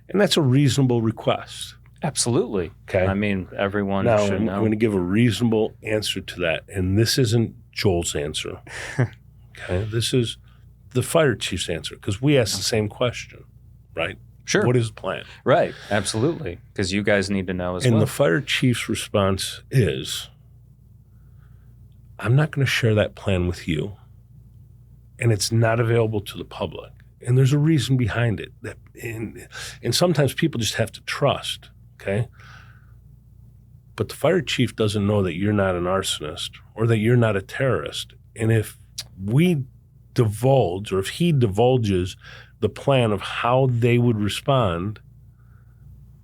And that's a reasonable request. Absolutely. Okay. I mean, everyone should know. I'm going to give a reasonable answer to that. And this isn't Joel's answer. Okay. This is the fire chief's answer, because we asked the same question, right? Sure. What is the plan? Right. Absolutely. Because you guys need to know as well. And the fire chief's response is, I'm not going to share that plan with you, and it's not available to the public. And there's a reason behind it. And sometimes people just have to trust, okay? But the fire chief doesn't know that you're not an arsonist or that you're not a terrorist. And if we divulge, or if he divulges the plan of how they would respond,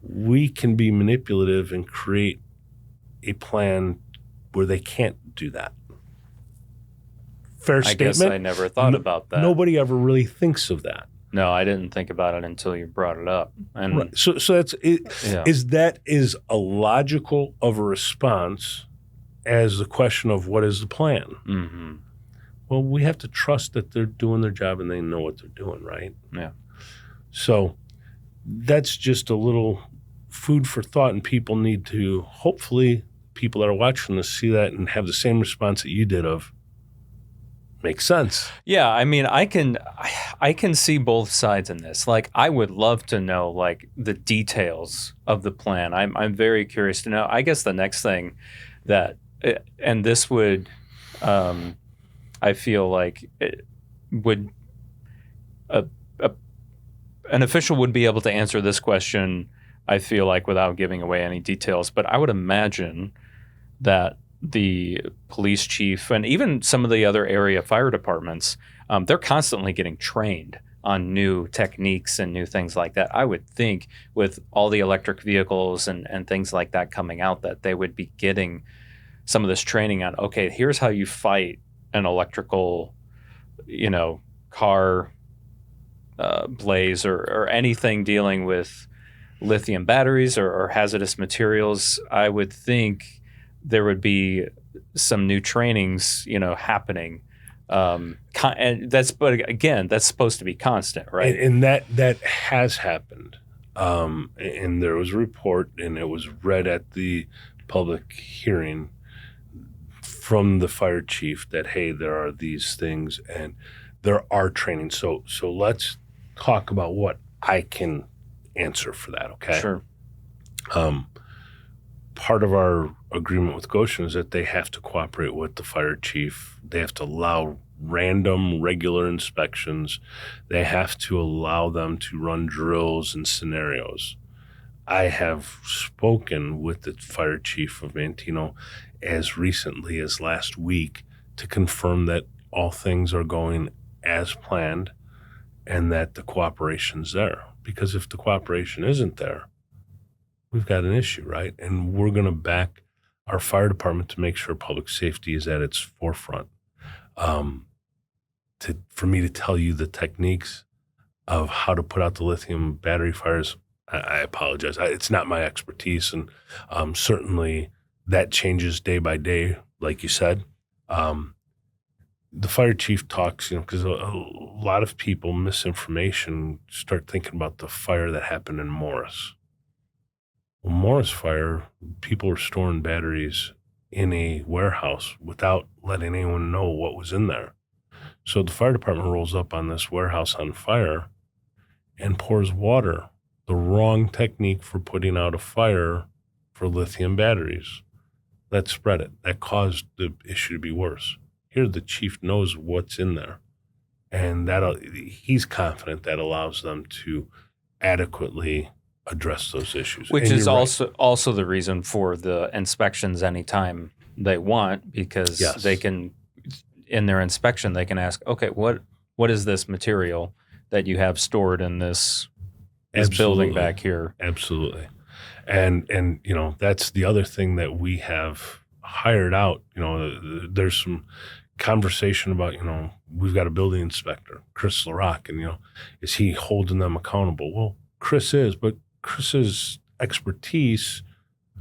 we can be manipulative and create a plan where they can't do that. Fair statement? I guess I never thought about that. Nobody ever really thinks of that. No, I didn't think about it until you brought it up. And right. So that's it. Yeah. Is a logical of a response as the question of what is the plan? Mm-hmm. Well, we have to trust that they're doing their job and they know what they're doing, right? Yeah. So that's just a little food for thought, and people need to, hopefully, people that are watching this see that and have the same response that you did of, makes sense. Yeah, I mean, I can see both sides in this. Like, I would love to know, like, the details of the plan. I'm very curious to know. I guess the next thing that, and this would, I feel like it would, an official would be able to answer this question, I feel like, without giving away any details. But I would imagine that the police chief and even some of the other area fire departments, they're constantly getting trained on new techniques and new things like that. I would think with all the electric vehicles and things like that coming out, that they would be getting some of this training on, okay, here's how you fight an electrical, car blaze or anything dealing with lithium batteries or hazardous materials. I would think there would be some new trainings, happening. And but again, that's supposed to be constant, right? And that has happened. And there was a report, and it was read at the public hearing from the fire chief that, hey, there are these things and there are trainings. So let's talk about what I can answer for that, okay? Sure. Part of our agreement with Gotion is that they have to cooperate with the fire chief. They have to allow random, regular inspections. They have to allow them to run drills and scenarios. I have spoken with the fire chief of Manteno as recently as last week to confirm that all things are going as planned and that the cooperation's there. Because if the cooperation isn't there, we've got an issue, right? And we're going to back our fire department to make sure public safety is at its forefront. For me to tell you the techniques of how to put out the lithium battery fires, I apologize. It's not my expertise, and certainly that changes day by day, like you said. The fire chief talks, because a lot of people, misinformation, start thinking about the fire that happened in Morris. Well, Morris fire, people were storing batteries in a warehouse without letting anyone know what was in there. So the fire department rolls up on this warehouse on fire and pours water, the wrong technique for putting out a fire for lithium batteries. That spread it. That caused the issue to be worse. Here, the chief knows what's in there, and he's confident that allows them to adequately address those issues. Which is also the reason for the inspections anytime they want, because they can, in their inspection, they can ask, okay, what is this material that you have stored in this building back here? Absolutely. And that's the other thing that we have hired out. There's some conversation about, we've got a building inspector, Chris LaRock, and, is he holding them accountable? Well, Chris is, but Chris's expertise,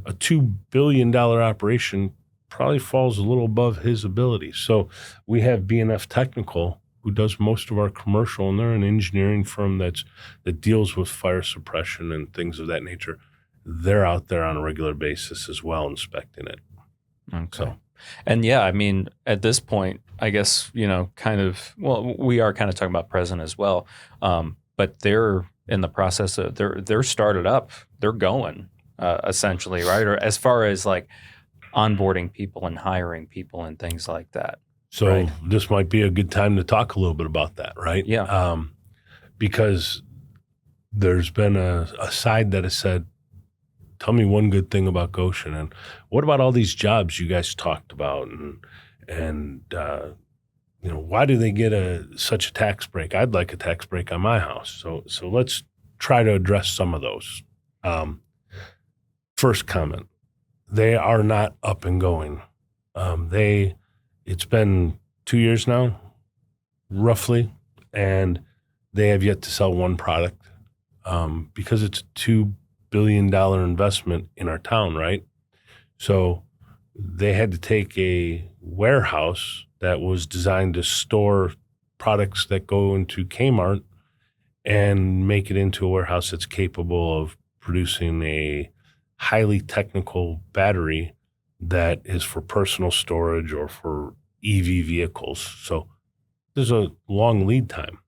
a $2 billion operation, probably falls a little above his ability. So we have B&F Technical, who does most of our commercial, and they're an engineering firm that deals with fire suppression and things of that nature. They're out there on a regular basis as well, inspecting it. Okay. So, and at this point, I guess, we are kind of talking about present as well. But they're in the process of, they're started up, they're going, essentially, right? Or as far as like onboarding people and hiring people and things like that. So This might be a good time to talk a little bit about that, right? Yeah. Because there's been a side that has said, tell me one good thing about Gotion, and what about all these jobs you guys talked about, and why do they get such a tax break? I'd like a tax break on my house. So let's try to address some of those. First comment, they are not up and going. It's been 2 years now, roughly, and they have yet to sell one product because it's a $2 billion investment in our town, right? So they had to take a warehouse that was designed to store products that go into Kmart and make it into a warehouse that's capable of producing a highly technical battery that is for personal storage or for EV vehicles. So there's a long lead time.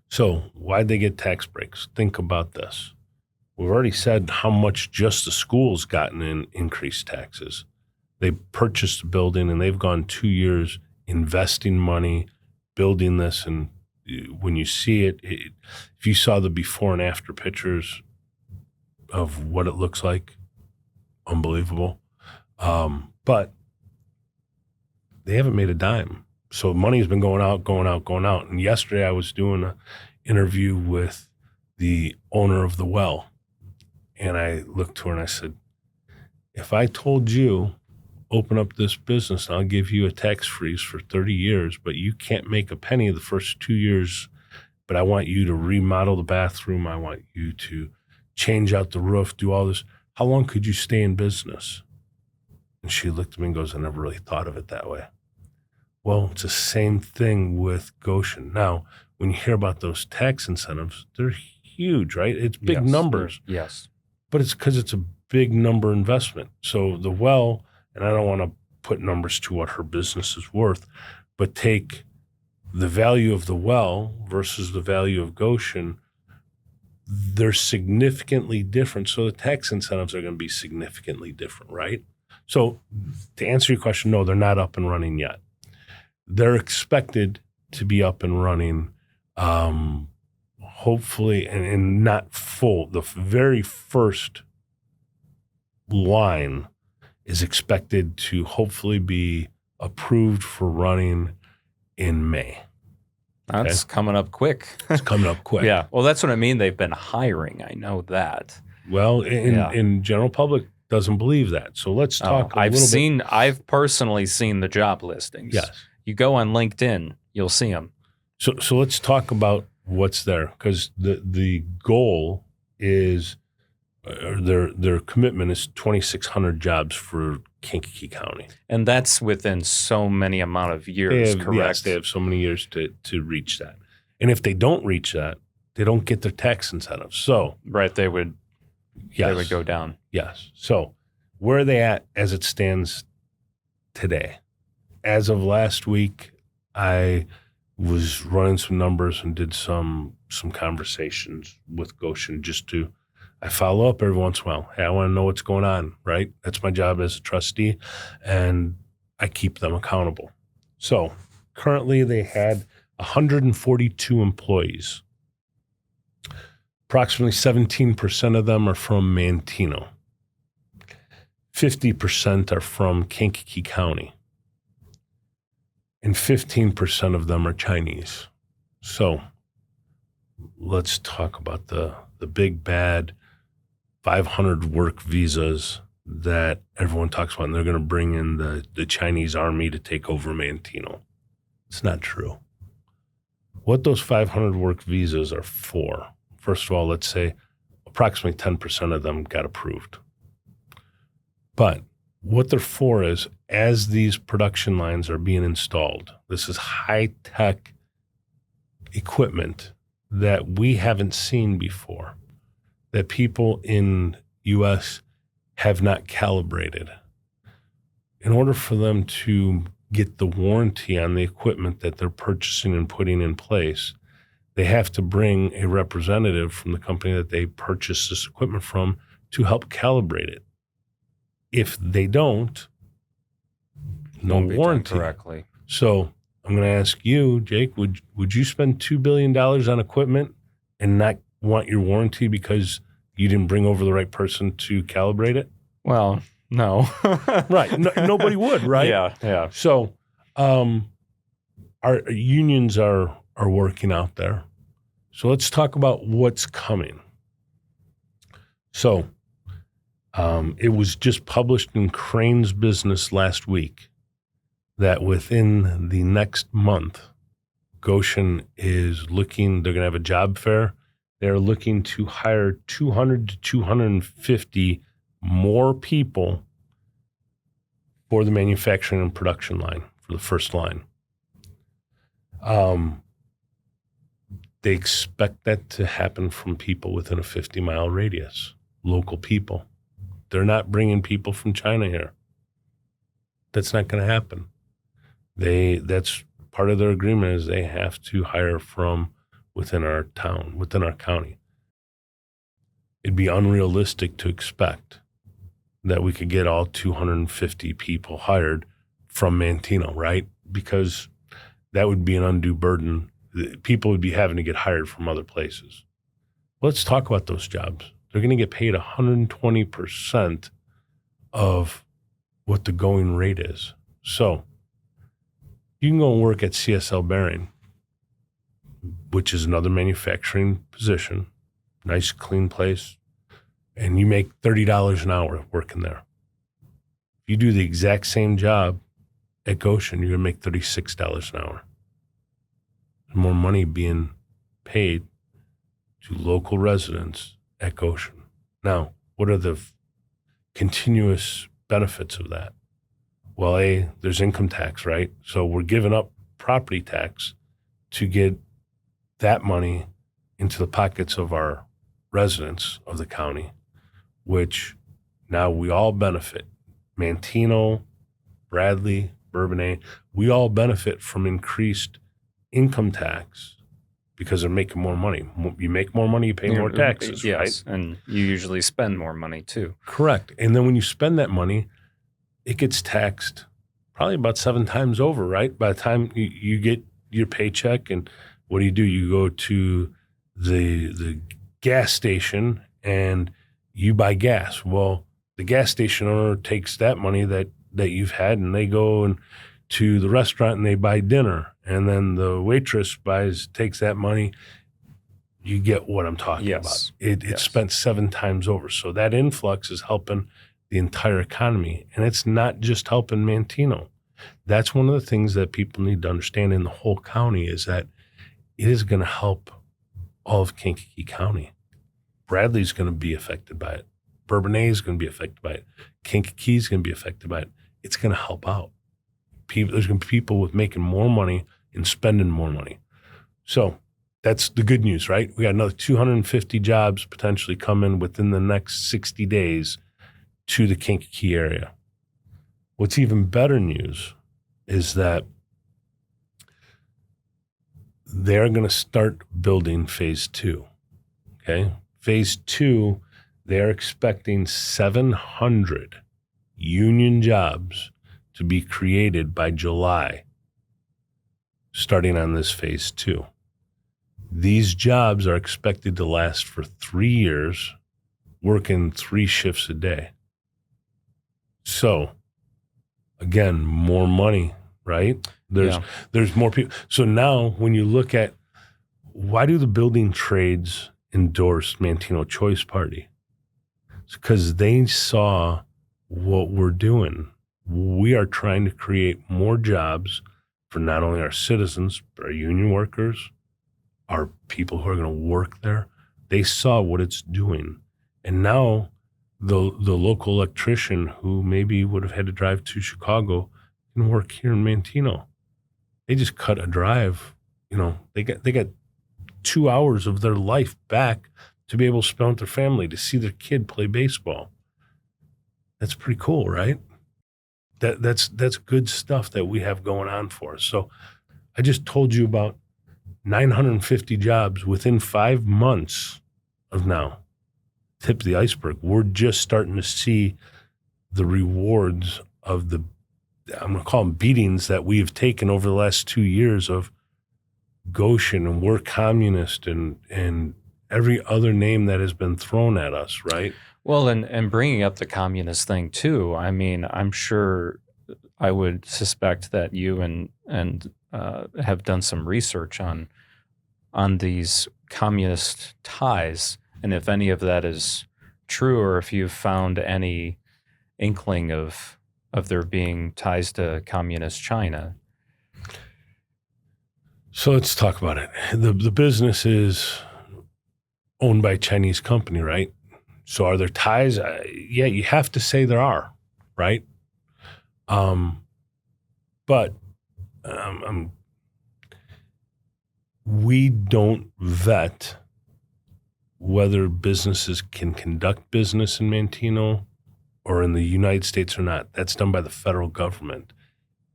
So why'd they get tax breaks? Think about this. We've already said how much just the school's gotten in increased taxes. They purchased a building and they've gone 2 years investing money, building this. And when you see it, if you saw the before and after pictures of what it looks like, unbelievable. But they haven't made a dime. So money's been going out. And yesterday I was doing an interview with the owner of the well. And I looked to her and I said, if I told you, open up this business and I'll give you a tax freeze for 30 years, but you can't make a penny the first 2 years, but I want you to remodel the bathroom, I want you to change out the roof, do all this, how long could you stay in business? And she looked at me and goes, I never really thought of it that way. Well, it's the same thing with Gotion. Now, when you hear about those tax incentives, they're huge, right? It's big numbers. Yes. But it's because it's a big number investment. So the well, and I don't want to put numbers to what her business is worth, but take the value of the well versus the value of Gotion, they're significantly different. So the tax incentives are going to be significantly different, right? So to answer your question, no, they're not up and running yet. they're expected to be up and running, hopefully, and not full. The very first line is expected to hopefully be approved for running in May. That's coming up quick. It's coming up quick. Yeah. Well, that's what I mean. They've been hiring. I know that. Well, in general public doesn't believe that. So let's talk I've personally seen the job listings. Yes. You go on LinkedIn, you'll see them. So let's talk about what's there, because the goal is their commitment is 2,600 jobs for Kankakee County, and that's within so many amount of years. Correct? Yes, they have so many years to reach that, and if they don't reach that, they don't get their tax incentives. So they would go down. Yes. So where are they at as it stands today? As of last week, I was running some numbers and did some conversations with Gotion I follow up every once in a while. Hey, I want to know what's going on, right? That's my job as a trustee, and I keep them accountable. So currently they had 142 employees. Approximately 17% of them are from Manteno. 50% are from Kankakee County. And 15% of them are Chinese. So let's talk about the big bad 500 work visas that everyone talks about, and they're going to bring in the Chinese army to take over Manteno. It's not true. What those 500 work visas are for, first of all, let's say approximately 10% of them got approved. But what they're for is, as these production lines are being installed, this is high-tech equipment that we haven't seen before, that people in U.S. have not calibrated. In order for them to get the warranty on the equipment that they're purchasing and putting in place, they have to bring a representative from the company that they purchased this equipment from to help calibrate it. If they don't, no warranty. Correctly. So I'm going to ask you, Jake, would you spend $2 billion on equipment and not want your warranty because you didn't bring over the right person to calibrate it? Well, no. Right. Nobody would, right? Yeah. So our unions are working out there. So let's talk about what's coming. So it was just published in Crane's Business last week that within the next month, Gotion is looking, they're going to have a job fair. They're looking to hire 200 to 250 more people for the manufacturing and production line, for the first line. They expect that to happen from people within a 50-mile radius, local people. They're not bringing people from China here. That's not going to happen. That's part of their agreement, is they have to hire from within our town, within our county. It'd be unrealistic to expect that we could get all 250 people hired from Manteno, right? Because that would be an undue burden. People would be having to get hired from other places. Let's talk about those jobs. They're going to get paid 120% of what the going rate is. So you can go and work at CSL Bearing, which is another manufacturing position, nice, clean place, and you make $30 an hour working there. If you do the exact same job at Gotion, you're going to make $36 an hour. There's more money being paid to local residents at Gotion. Now, what are the continuous benefits of that? Well, there's income tax, right? So we're giving up property tax to get that money into the pockets of our residents of the county, which now we all benefit. Manteno, Bradley, Bourbonnais, we all benefit from increased income tax because they're making more money. You make more money, you pay more taxes, yes, right? And you usually spend more money too. Correct. And then when you spend that money, it gets taxed probably about 7 times over, right? By the time you get your paycheck, and what do? You go to the gas station and you buy gas. Well, the gas station owner takes that money that you've had, and they go to the restaurant and they buy dinner, and then the waitress takes that money. You get what I'm talking about. It's spent 7 times over. So that influx is helping the entire economy, and it's not just helping Manteno. That's one of the things that people need to understand in the whole county, is that it is going to help all of Kankakee County. Bradley's going to be affected by it. Bourbonnais is going to be affected by it. Kankakee is going to be affected by it. It's going to help out. There's going to be people with making more money and spending more money. So that's the good news, right? We got another 250 jobs potentially coming within the next 60 days to the Kankakee area. What's even better news is that they're going to start building phase 2. Okay. Phase 2, they're expecting 700 union jobs to be created by July, starting on this phase 2. These jobs are expected to last for 3 years, working 3 shifts a day. So, again, more money, right? There's more people. So now when you look at, why do the building trades endorse Manteno Choice Party? It's because they saw what we're doing. We are trying to create more jobs for not only our citizens, but our union workers, our people who are going to work there. They saw what it's doing. And now the local electrician who maybe would have had to drive to Chicago can work here in Manteno. They just cut a drive. They got 2 hours of their life back to be able to spend with their family, to see their kid play baseball. That's pretty cool, right? That's good stuff that we have going on for us. So I just told you about 950 jobs within 5 months of now. Tip of the iceberg. We're just starting to see the rewards of the, I'm going to call them beatings, that we've taken over the last 2 years of Gotion and We're Communist and every other name that has been thrown at us, right? Well, and bringing up the communist thing too, I mean, I'm sure, I would suspect that you and have done some research on these communist ties, and if any of that is true, or if you've found any inkling of there being ties to communist China. So let's talk about it. The business is owned by a Chinese company, right? So are there ties? Yeah, you have to say there are, right? But we don't vet whether businesses can conduct business in Manteno or in the United States or not. That's done by the federal government.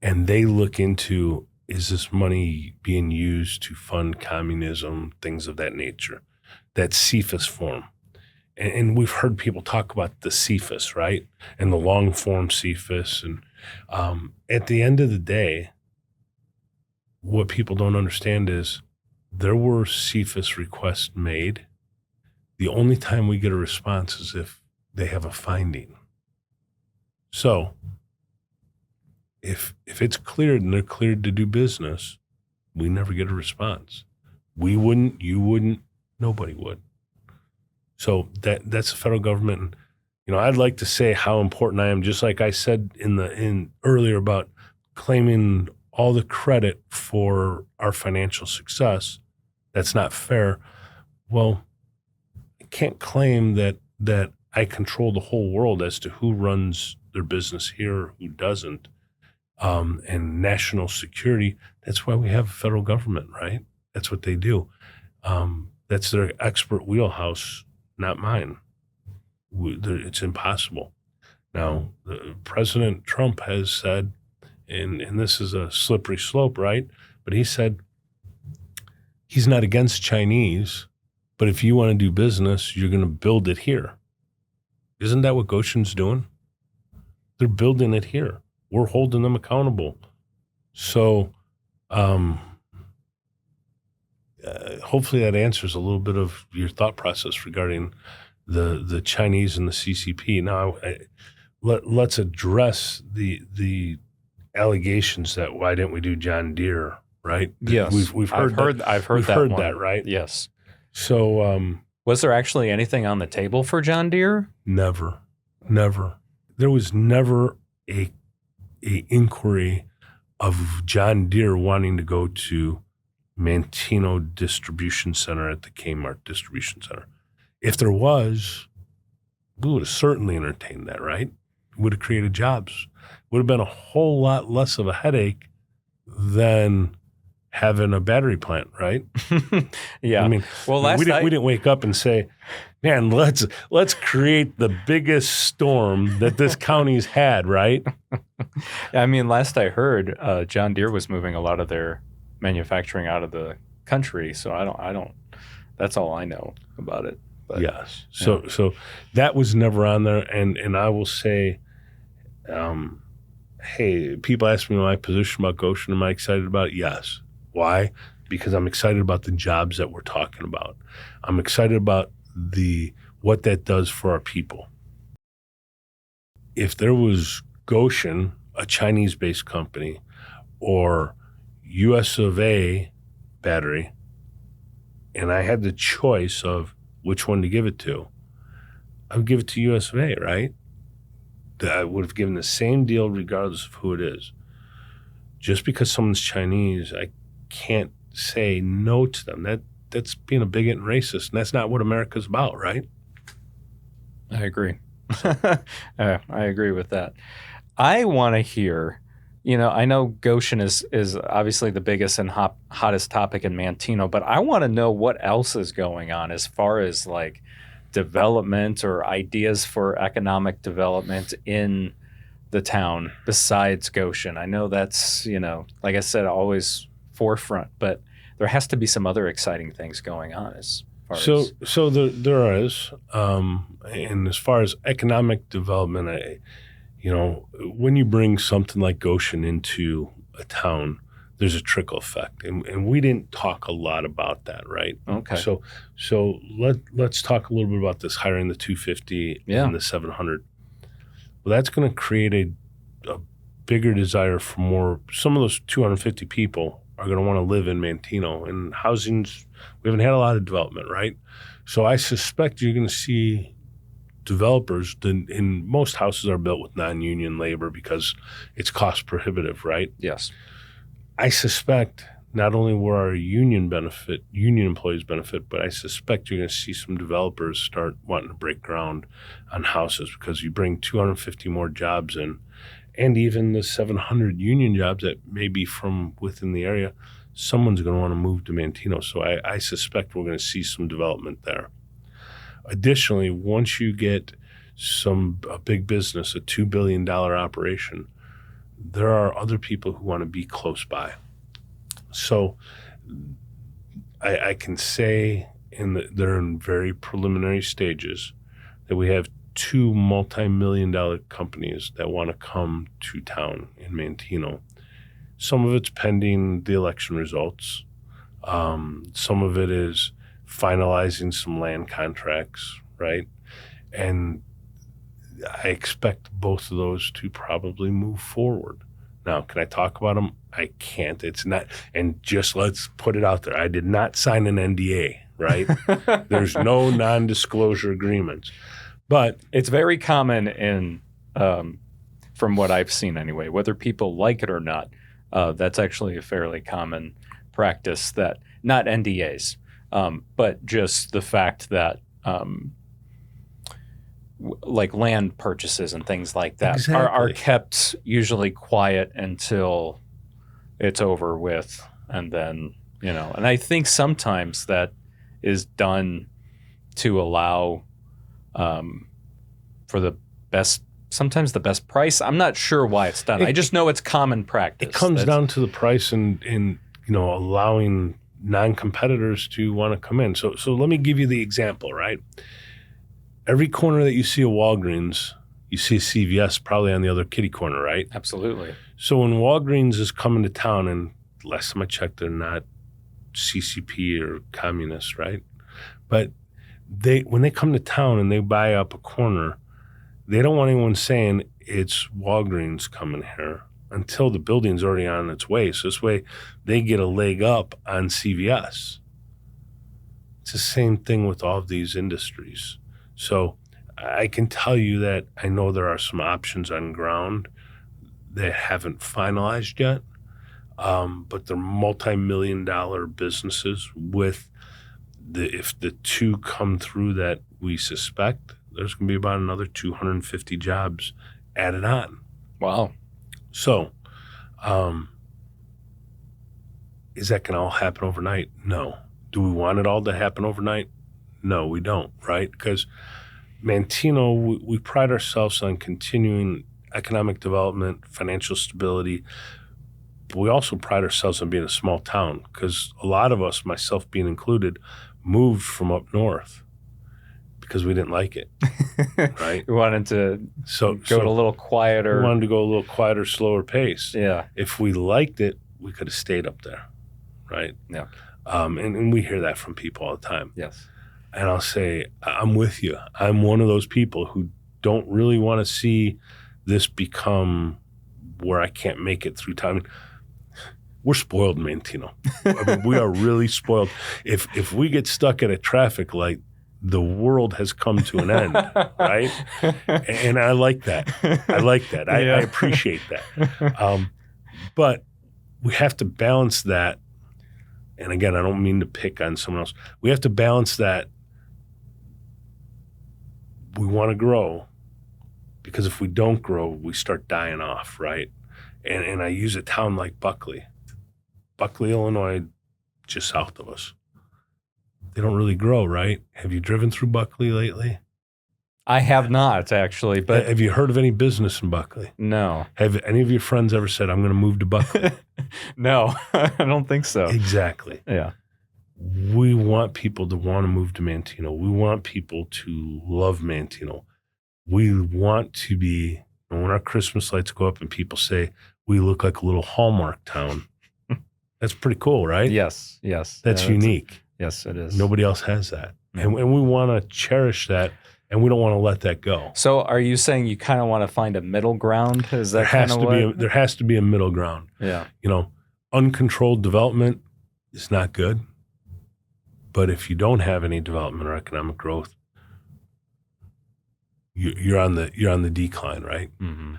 And they look into, is this money being used to fund communism, things of that nature? That CFIUS form. And we've heard people talk about the CFIUS, right? And the long form CFIUS. And at the end of the day, what people don't understand is there were CFIUS requests made. The only time we get a response is if they have a finding. So if it's cleared and they're cleared to do business, we never get a response. We wouldn't, you wouldn't, nobody would. So that's the federal government. I'd like to say how important I am, just like I said in earlier about claiming all the credit for our financial success. That's not fair. Well, I can't claim that I control the whole world as to who runs their business here, who doesn't. And national security, that's why we have a federal government, right? That's what they do. That's their expert wheelhouse, not mine. It's impossible. Now, President Trump has said, and this is a slippery slope, right? But he said he's not against Chinese, but if you want to do business, you're going to build it here. Isn't that what Gotion's doing? They're building it here. we're holding them accountable. So hopefully that answers a little bit of your thought process regarding the Chinese and the CCP. Now, let's address the allegations that why didn't we do John Deere, right? Yes, I've heard that, right? Yes. So was there actually anything on the table for John Deere? Never. There was never a inquiry of John Deere wanting to go to Manteno Distribution Center at the Kmart Distribution Center. If there was, we would have certainly entertained that, right? Would have created jobs. Would have been a whole lot less of a headache than having a battery plant, right? Yeah. I mean, we didn't wake up and say, man, let's create the biggest storm that this county's had, right? I mean, last I heard, John Deere was moving a lot of their manufacturing out of the country. So I don't. That's all I know about it. But, yes. So that was never on there, and I will say, hey, people ask me my position about Gotion. Am I excited about it? Yes. Why? Because I'm excited about the jobs that we're talking about. I'm excited about what that does for our people. If there was Gotion, a Chinese-based company, or US of A battery, and I had the choice of which one to give it to, I would give it to US of A, right? I would have given the same deal regardless of who it is. Just because someone's Chinese, I can't say no to them. That's being a bigot and racist, and that's not what America's about, right? I agree. I agree with that. I want to hear, I know Gotion is obviously the biggest and hottest topic in Manteno, but I want to know what else is going on as far as like development or ideas for economic development in the town besides Gotion. I know that's, like I said, always forefront, but there has to be some other exciting things going on as far as... So there is, and as far as economic development, when you bring something like Gotion into a town, there's a trickle effect, and we didn't talk a lot about that, right? Okay. So let's talk a little bit about this hiring the 250 and the 700. Well, that's going to create a bigger desire for more. Some of those 250 people are going to want to live in Manteno, and we haven't had a lot of development, right? So I suspect you're going to see developers, in most houses are built with non-union labor because it's cost prohibitive, right? Yes. I suspect not only will our union employees benefit, but I suspect you're going to see some developers start wanting to break ground on houses because you bring 250 more jobs in, and even the 700 union jobs that may be from within the area, someone's going to want to move to Manteno. So I suspect we're going to see some development there. Additionally, once you get a big business, a $2 billion operation, there are other people who want to be close by. So I can say they're in very preliminary stages that we have 2 multi-million-dollar companies that want to come to town in Manteno. Some of it's pending the election results. Some of it is finalizing some land contracts, right? And I expect both of those to probably move forward. Now, can I talk about them? I can't. It's not, and just let's put it out there. I did not sign an NDA, right? There's no non-disclosure agreements. But it's very common in, from what I've seen anyway, whether people like it or not, that's actually a fairly common practice that, not NDAs, but just the fact that like land purchases and things like that are kept usually quiet until it's over with. And then, and I think sometimes that is done to allow for sometimes the best price. I'm not sure why it's done. I just know it's common practice. It comes down to the price and allowing non-competitors to want to come in. So let me give you the example, right? Every corner that you see a Walgreens, you see CVS probably on the other kitty corner, right? Absolutely. So when Walgreens is coming to town, and last time I checked, they're not CCP or communist, right? But when they come to town and they buy up a corner, they don't want anyone saying it's Walgreens coming here until the building's already on its way. So this way they get a leg up on CVS. It's the same thing with all of these industries. So I can tell you that I know there are some options on ground that haven't finalized yet, but they're multi-million-dollar businesses with if the two come through that we suspect, there's going to be about another 250 jobs added on. Wow. So is that going to all happen overnight? No. Do we want it all to happen overnight? No, we don't, right? Because Manteno, we pride ourselves on continuing economic development, financial stability, but we also pride ourselves on being a small town because a lot of us, myself being included, moved from up north because we didn't like it, right? We wanted to go a little quieter. We wanted to go a little quieter, slower pace. Yeah. If we liked it, we could have stayed up there, right? Yeah. And we hear that from people all the time. Yes. And I'll say, I'm with you. I'm one of those people who don't really want to see this become where I can't make it through time. We're spoiled in Manteno. I mean, we are really spoiled. If we get stuck at a traffic light, the world has come to an end, right? And I like that. I appreciate that. But we have to balance that. And again, I don't mean to pick on someone else. We have to balance that. We want to grow because if we don't grow, we start dying off, right? And I use a town like Buckley, Illinois, just south of us. They don't really grow, right? Have you driven through Buckley lately? I have not, actually. But have you heard of any business in Buckley? No. Have any of your friends ever said, I'm going to move to Buckley? No, I don't think so. Exactly. Yeah. We want people to want to move to Manteno. We want people to love Manteno. We want to be, when our Christmas lights go up and people say, we look like a little Hallmark town. That's pretty cool, right? Yes. That's unique. Yes, it is. Nobody else has that. Mm-hmm. And we want to cherish that, and we don't want to let that go. So are you saying you kind of want to find a middle ground? Is that kind of what? There has to be a middle ground. Yeah. Uncontrolled development is not good. But if you don't have any development or economic growth, you're on the decline, right? Mm-hmm.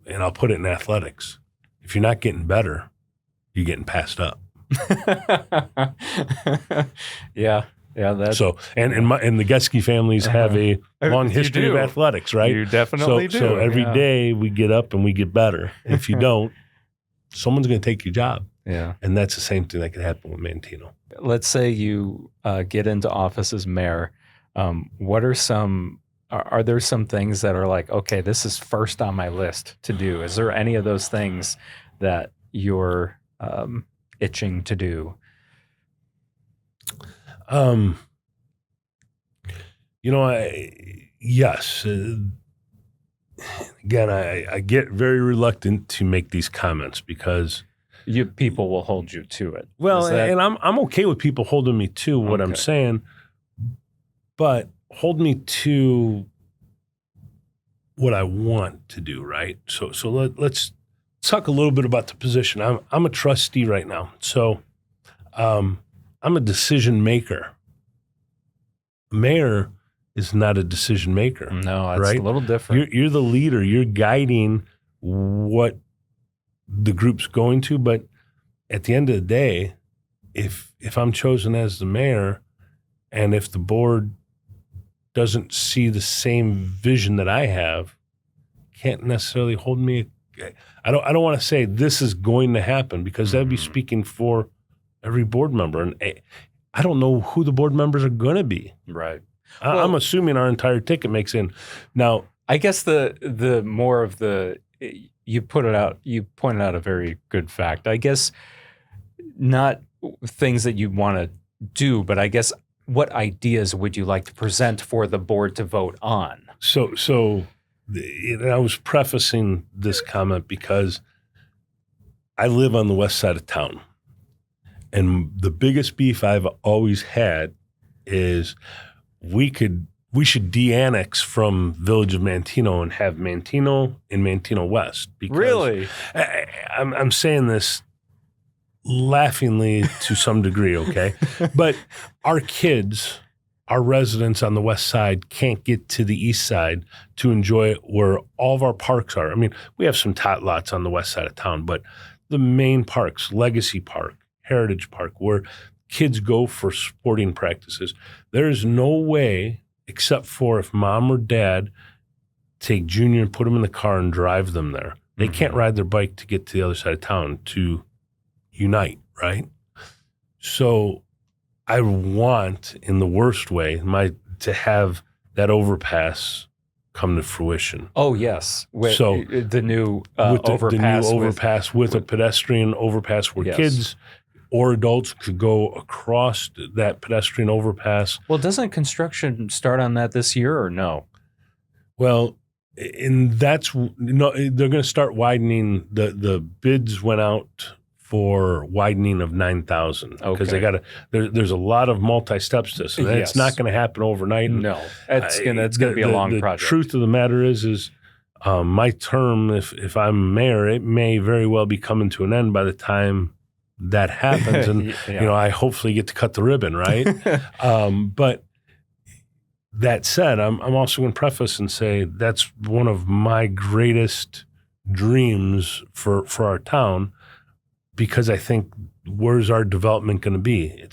And I'll put it in athletics. If you're not getting better, you're getting passed up. Yeah. That's so. And the Gesky families have a long history of athletics, right? You definitely do. So every day we get up and we get better. If you don't, someone's going to take your job. Yeah. And that's the same thing that could happen with Manteno. Let's say you get into office as mayor. What are are there some things that are like, okay, this is first on my list to do? Is there any of those things that you're itching to do? Yes. Again, I get very reluctant to make these comments because people will hold you to it. Well, and I'm okay with people holding me to what I'm saying, but hold me to what I want to do, right? So let's talk a little bit about the position. I'm a trustee right now, so I'm a decision maker. Mayor is not a decision maker. No, it's right? a little different. You're the leader. You're guiding what the group's going to, but at the end of the day, if I'm chosen as the mayor, and if the board doesn't see the same vision that I have, can't necessarily hold me. I don't want to say this is going to happen because that'd be speaking for every board member, and I don't know who the board members are going to be. Right. I'm assuming our entire ticket makes in. Now, I guess the more of the you pointed out a very good fact. I guess not things that you want to do, but I guess what ideas would you like to present for the board to vote on? So and I was prefacing this comment because I live on the west side of town. And the biggest beef I've always had is we should de-annex from Village of Manteno and have Manteno and Manteno West. Because Really? I'm saying this laughingly to some degree, okay? But our kids, our residents on the west side can't get to the east side to enjoy where all of our parks are. I mean, we have some tot lots on the west side of town, but the main parks, Legacy Park, Heritage Park, where kids go for sporting practices, there is no way, except for if mom or dad take Junior and put him in the car and drive them there. They can't ride their bike to get to the other side of town to unite, right? So I want, in the worst way, to have that overpass come to fruition. Oh, yes. So the new overpass with a pedestrian overpass where Yes. kids or adults could go across that pedestrian overpass. Well, doesn't construction start on that this year or no? Well, and that's no, they're going to start widening. The bids went out for widening of 9,000 because they got to. There's a lot of multi-steps to this, and it's not going to happen overnight. No, it's going to be a long project. The truth of the matter is my term, if I'm mayor, it may very well be coming to an end by the time that happens, and I hopefully get to cut the ribbon, right? But that said, I'm also going to preface and say that's one of my greatest dreams for our town, because I think where's our development going to be?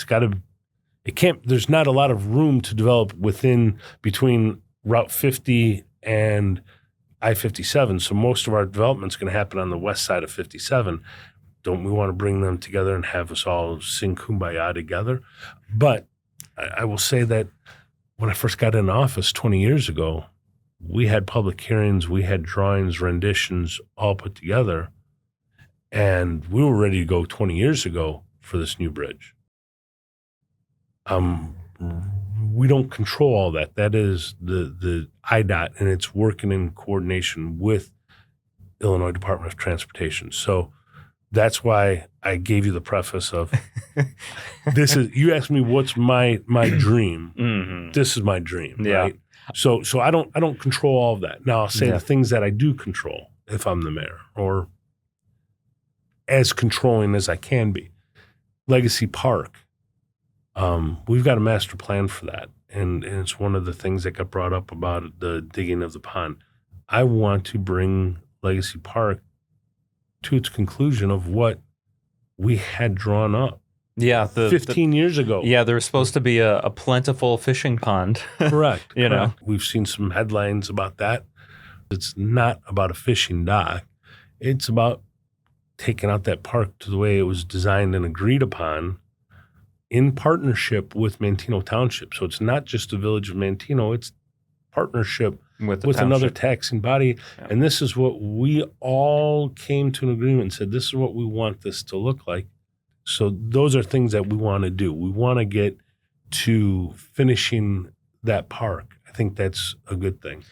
There's not a lot of room to develop between Route 50 and I-57. So most of our development's going to happen on the west side of 57. Don't we want to bring them together and have us all sing Kumbaya together? But I will say that when I first got in office 20 years ago, we had public hearings, we had drawings, renditions all put together, and we were ready to go 20 years ago for this new bridge. We don't control all that. That is the IDOT, and it's working in coordination with Illinois Department of Transportation. So that's why I gave you the preface of this is, you asked me what's my dream. Mm-hmm. This is my dream, right? So I don't control all of that. Now I'll say the things that I do control if I'm the mayor, or as controlling as I can be. Legacy Park. We've got a master plan for that. And it's one of the things that got brought up about the digging of the pond. I want to bring Legacy Park to its conclusion of what we had drawn up. Yeah, 15 years ago. Yeah, there was supposed to be a plentiful fishing pond. Correct. know, we've seen some headlines about that. It's not about a fishing dock. It's about taking out that park to the way it was designed and agreed upon in partnership with Manteno Township. So it's not just the Village of Manteno, it's partnership with another taxing body. Yeah. And this is what we all came to an agreement and said, this is what we want this to look like. So those are things that we want to do. We want to get to finishing that park. I think that's a good thing.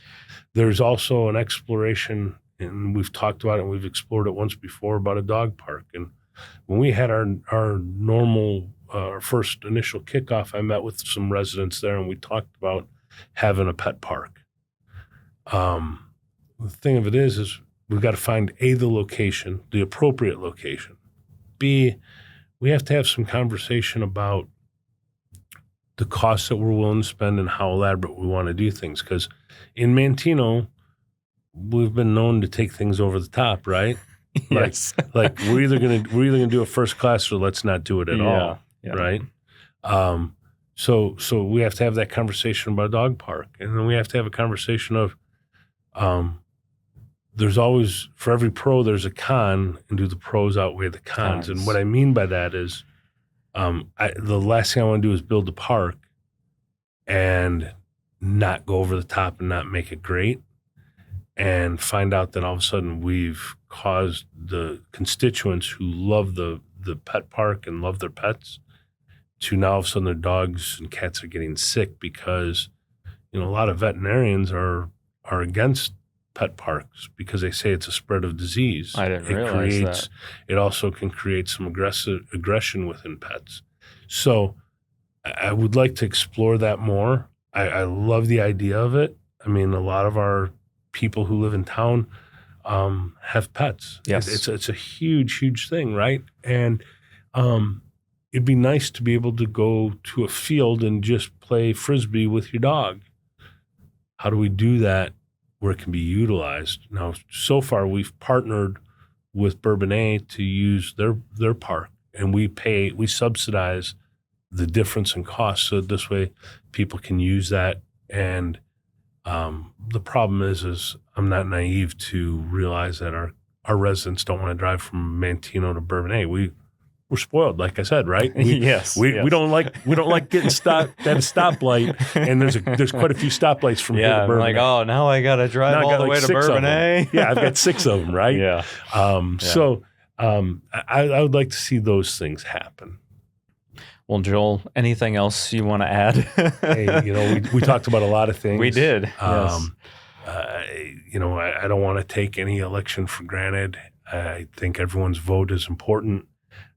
There's also an exploration, and we've talked about it and we've explored it once before, about a dog park. And when we had our normal, our first initial kickoff, I met with some residents there and we talked about having a pet park. The thing of it is we've got to find A, the location, the appropriate location. B, we have to have some conversation about the costs that we're willing to spend and how elaborate we want to do things. Because in Manteno, we've been known to take things over the top, right? Yes. like we're either gonna do a first class or let's not do it at all, right? So we have to have that conversation about a dog park, and then we have to have a conversation of there's always, for every pro there's a con, and do the pros outweigh the cons? And what I mean by that is the last thing I want to do is build a park and not go over the top and not make it great, and find out that all of a sudden we've caused the constituents who love the pet park and love their pets to now all of a sudden their dogs and cats are getting sick because, a lot of veterinarians are against pet parks because they say it's a spread of disease. I didn't realize that. It also can create some aggression within pets. So I would like to explore that more. I love the idea of it. I mean, a lot of our people who live in town have pets. Yes. It's a huge, huge thing, right? And it'd be nice to be able to go to a field and just play Frisbee with your dog. How do we do that where it can be utilized? Now, so far, we've partnered with Bourbonnais to use their park, and we subsidize the difference in cost, so this way people can use that. And the problem is I'm not naive to realize that our residents don't want to drive from Manteno to Bourbonnais. We're spoiled, like I said, right? Yes. We don't like getting stopped at a stoplight, and there's quite a few stoplights from here to Bourbonnais. Like, oh, now I got to drive all the way to Bourbonnais. Yeah, I've got 6 of them, right? Yeah. So I would like to see those things happen. Well, Joel, anything else you want to add? Hey, we talked about a lot of things. We did. Yes. I don't want to take any election for granted. I think everyone's vote is important.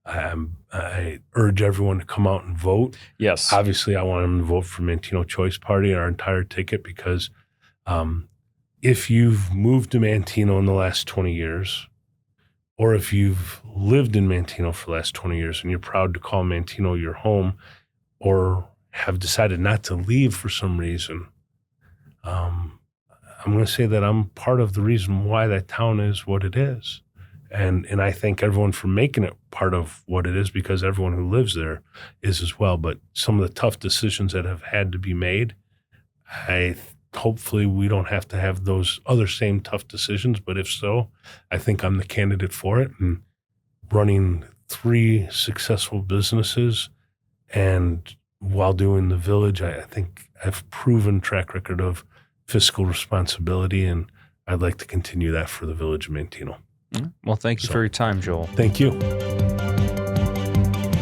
I urge everyone to come out and vote. Yes. Obviously, I want them to vote for Manteno Choice Party, our entire ticket, because if you've moved to Manteno in the last 20 years, or if you've lived in Manteno for the last 20 years and you're proud to call Manteno your home, or have decided not to leave for some reason, I'm going to say that I'm part of the reason why that town is what it is. And I thank everyone for making it part of what it is, because everyone who lives there is as well. But some of the tough decisions that have had to be made, hopefully we don't have to have those other same tough decisions. But if so, I think I'm the candidate for it. And running 3 successful businesses, and while doing the village, I think I've proven track record of fiscal responsibility, and I'd like to continue that for the village of Manteno. Well, thank you for your time, Joel. Thank you.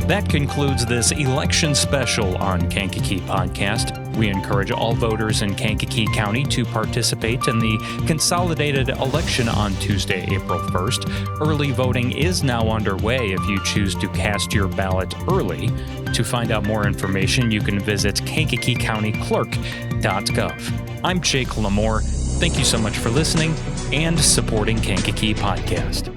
That concludes this election special on Kankakee Podcast. We encourage all voters in Kankakee County to participate in the consolidated election on Tuesday, April 1st. Early voting is now underway if you choose to cast your ballot early. To find out more information, you can visit KankakeeCountyClerk.gov. I'm Jake LaMore. Thank you so much for listening and supporting Kankakee Podcast.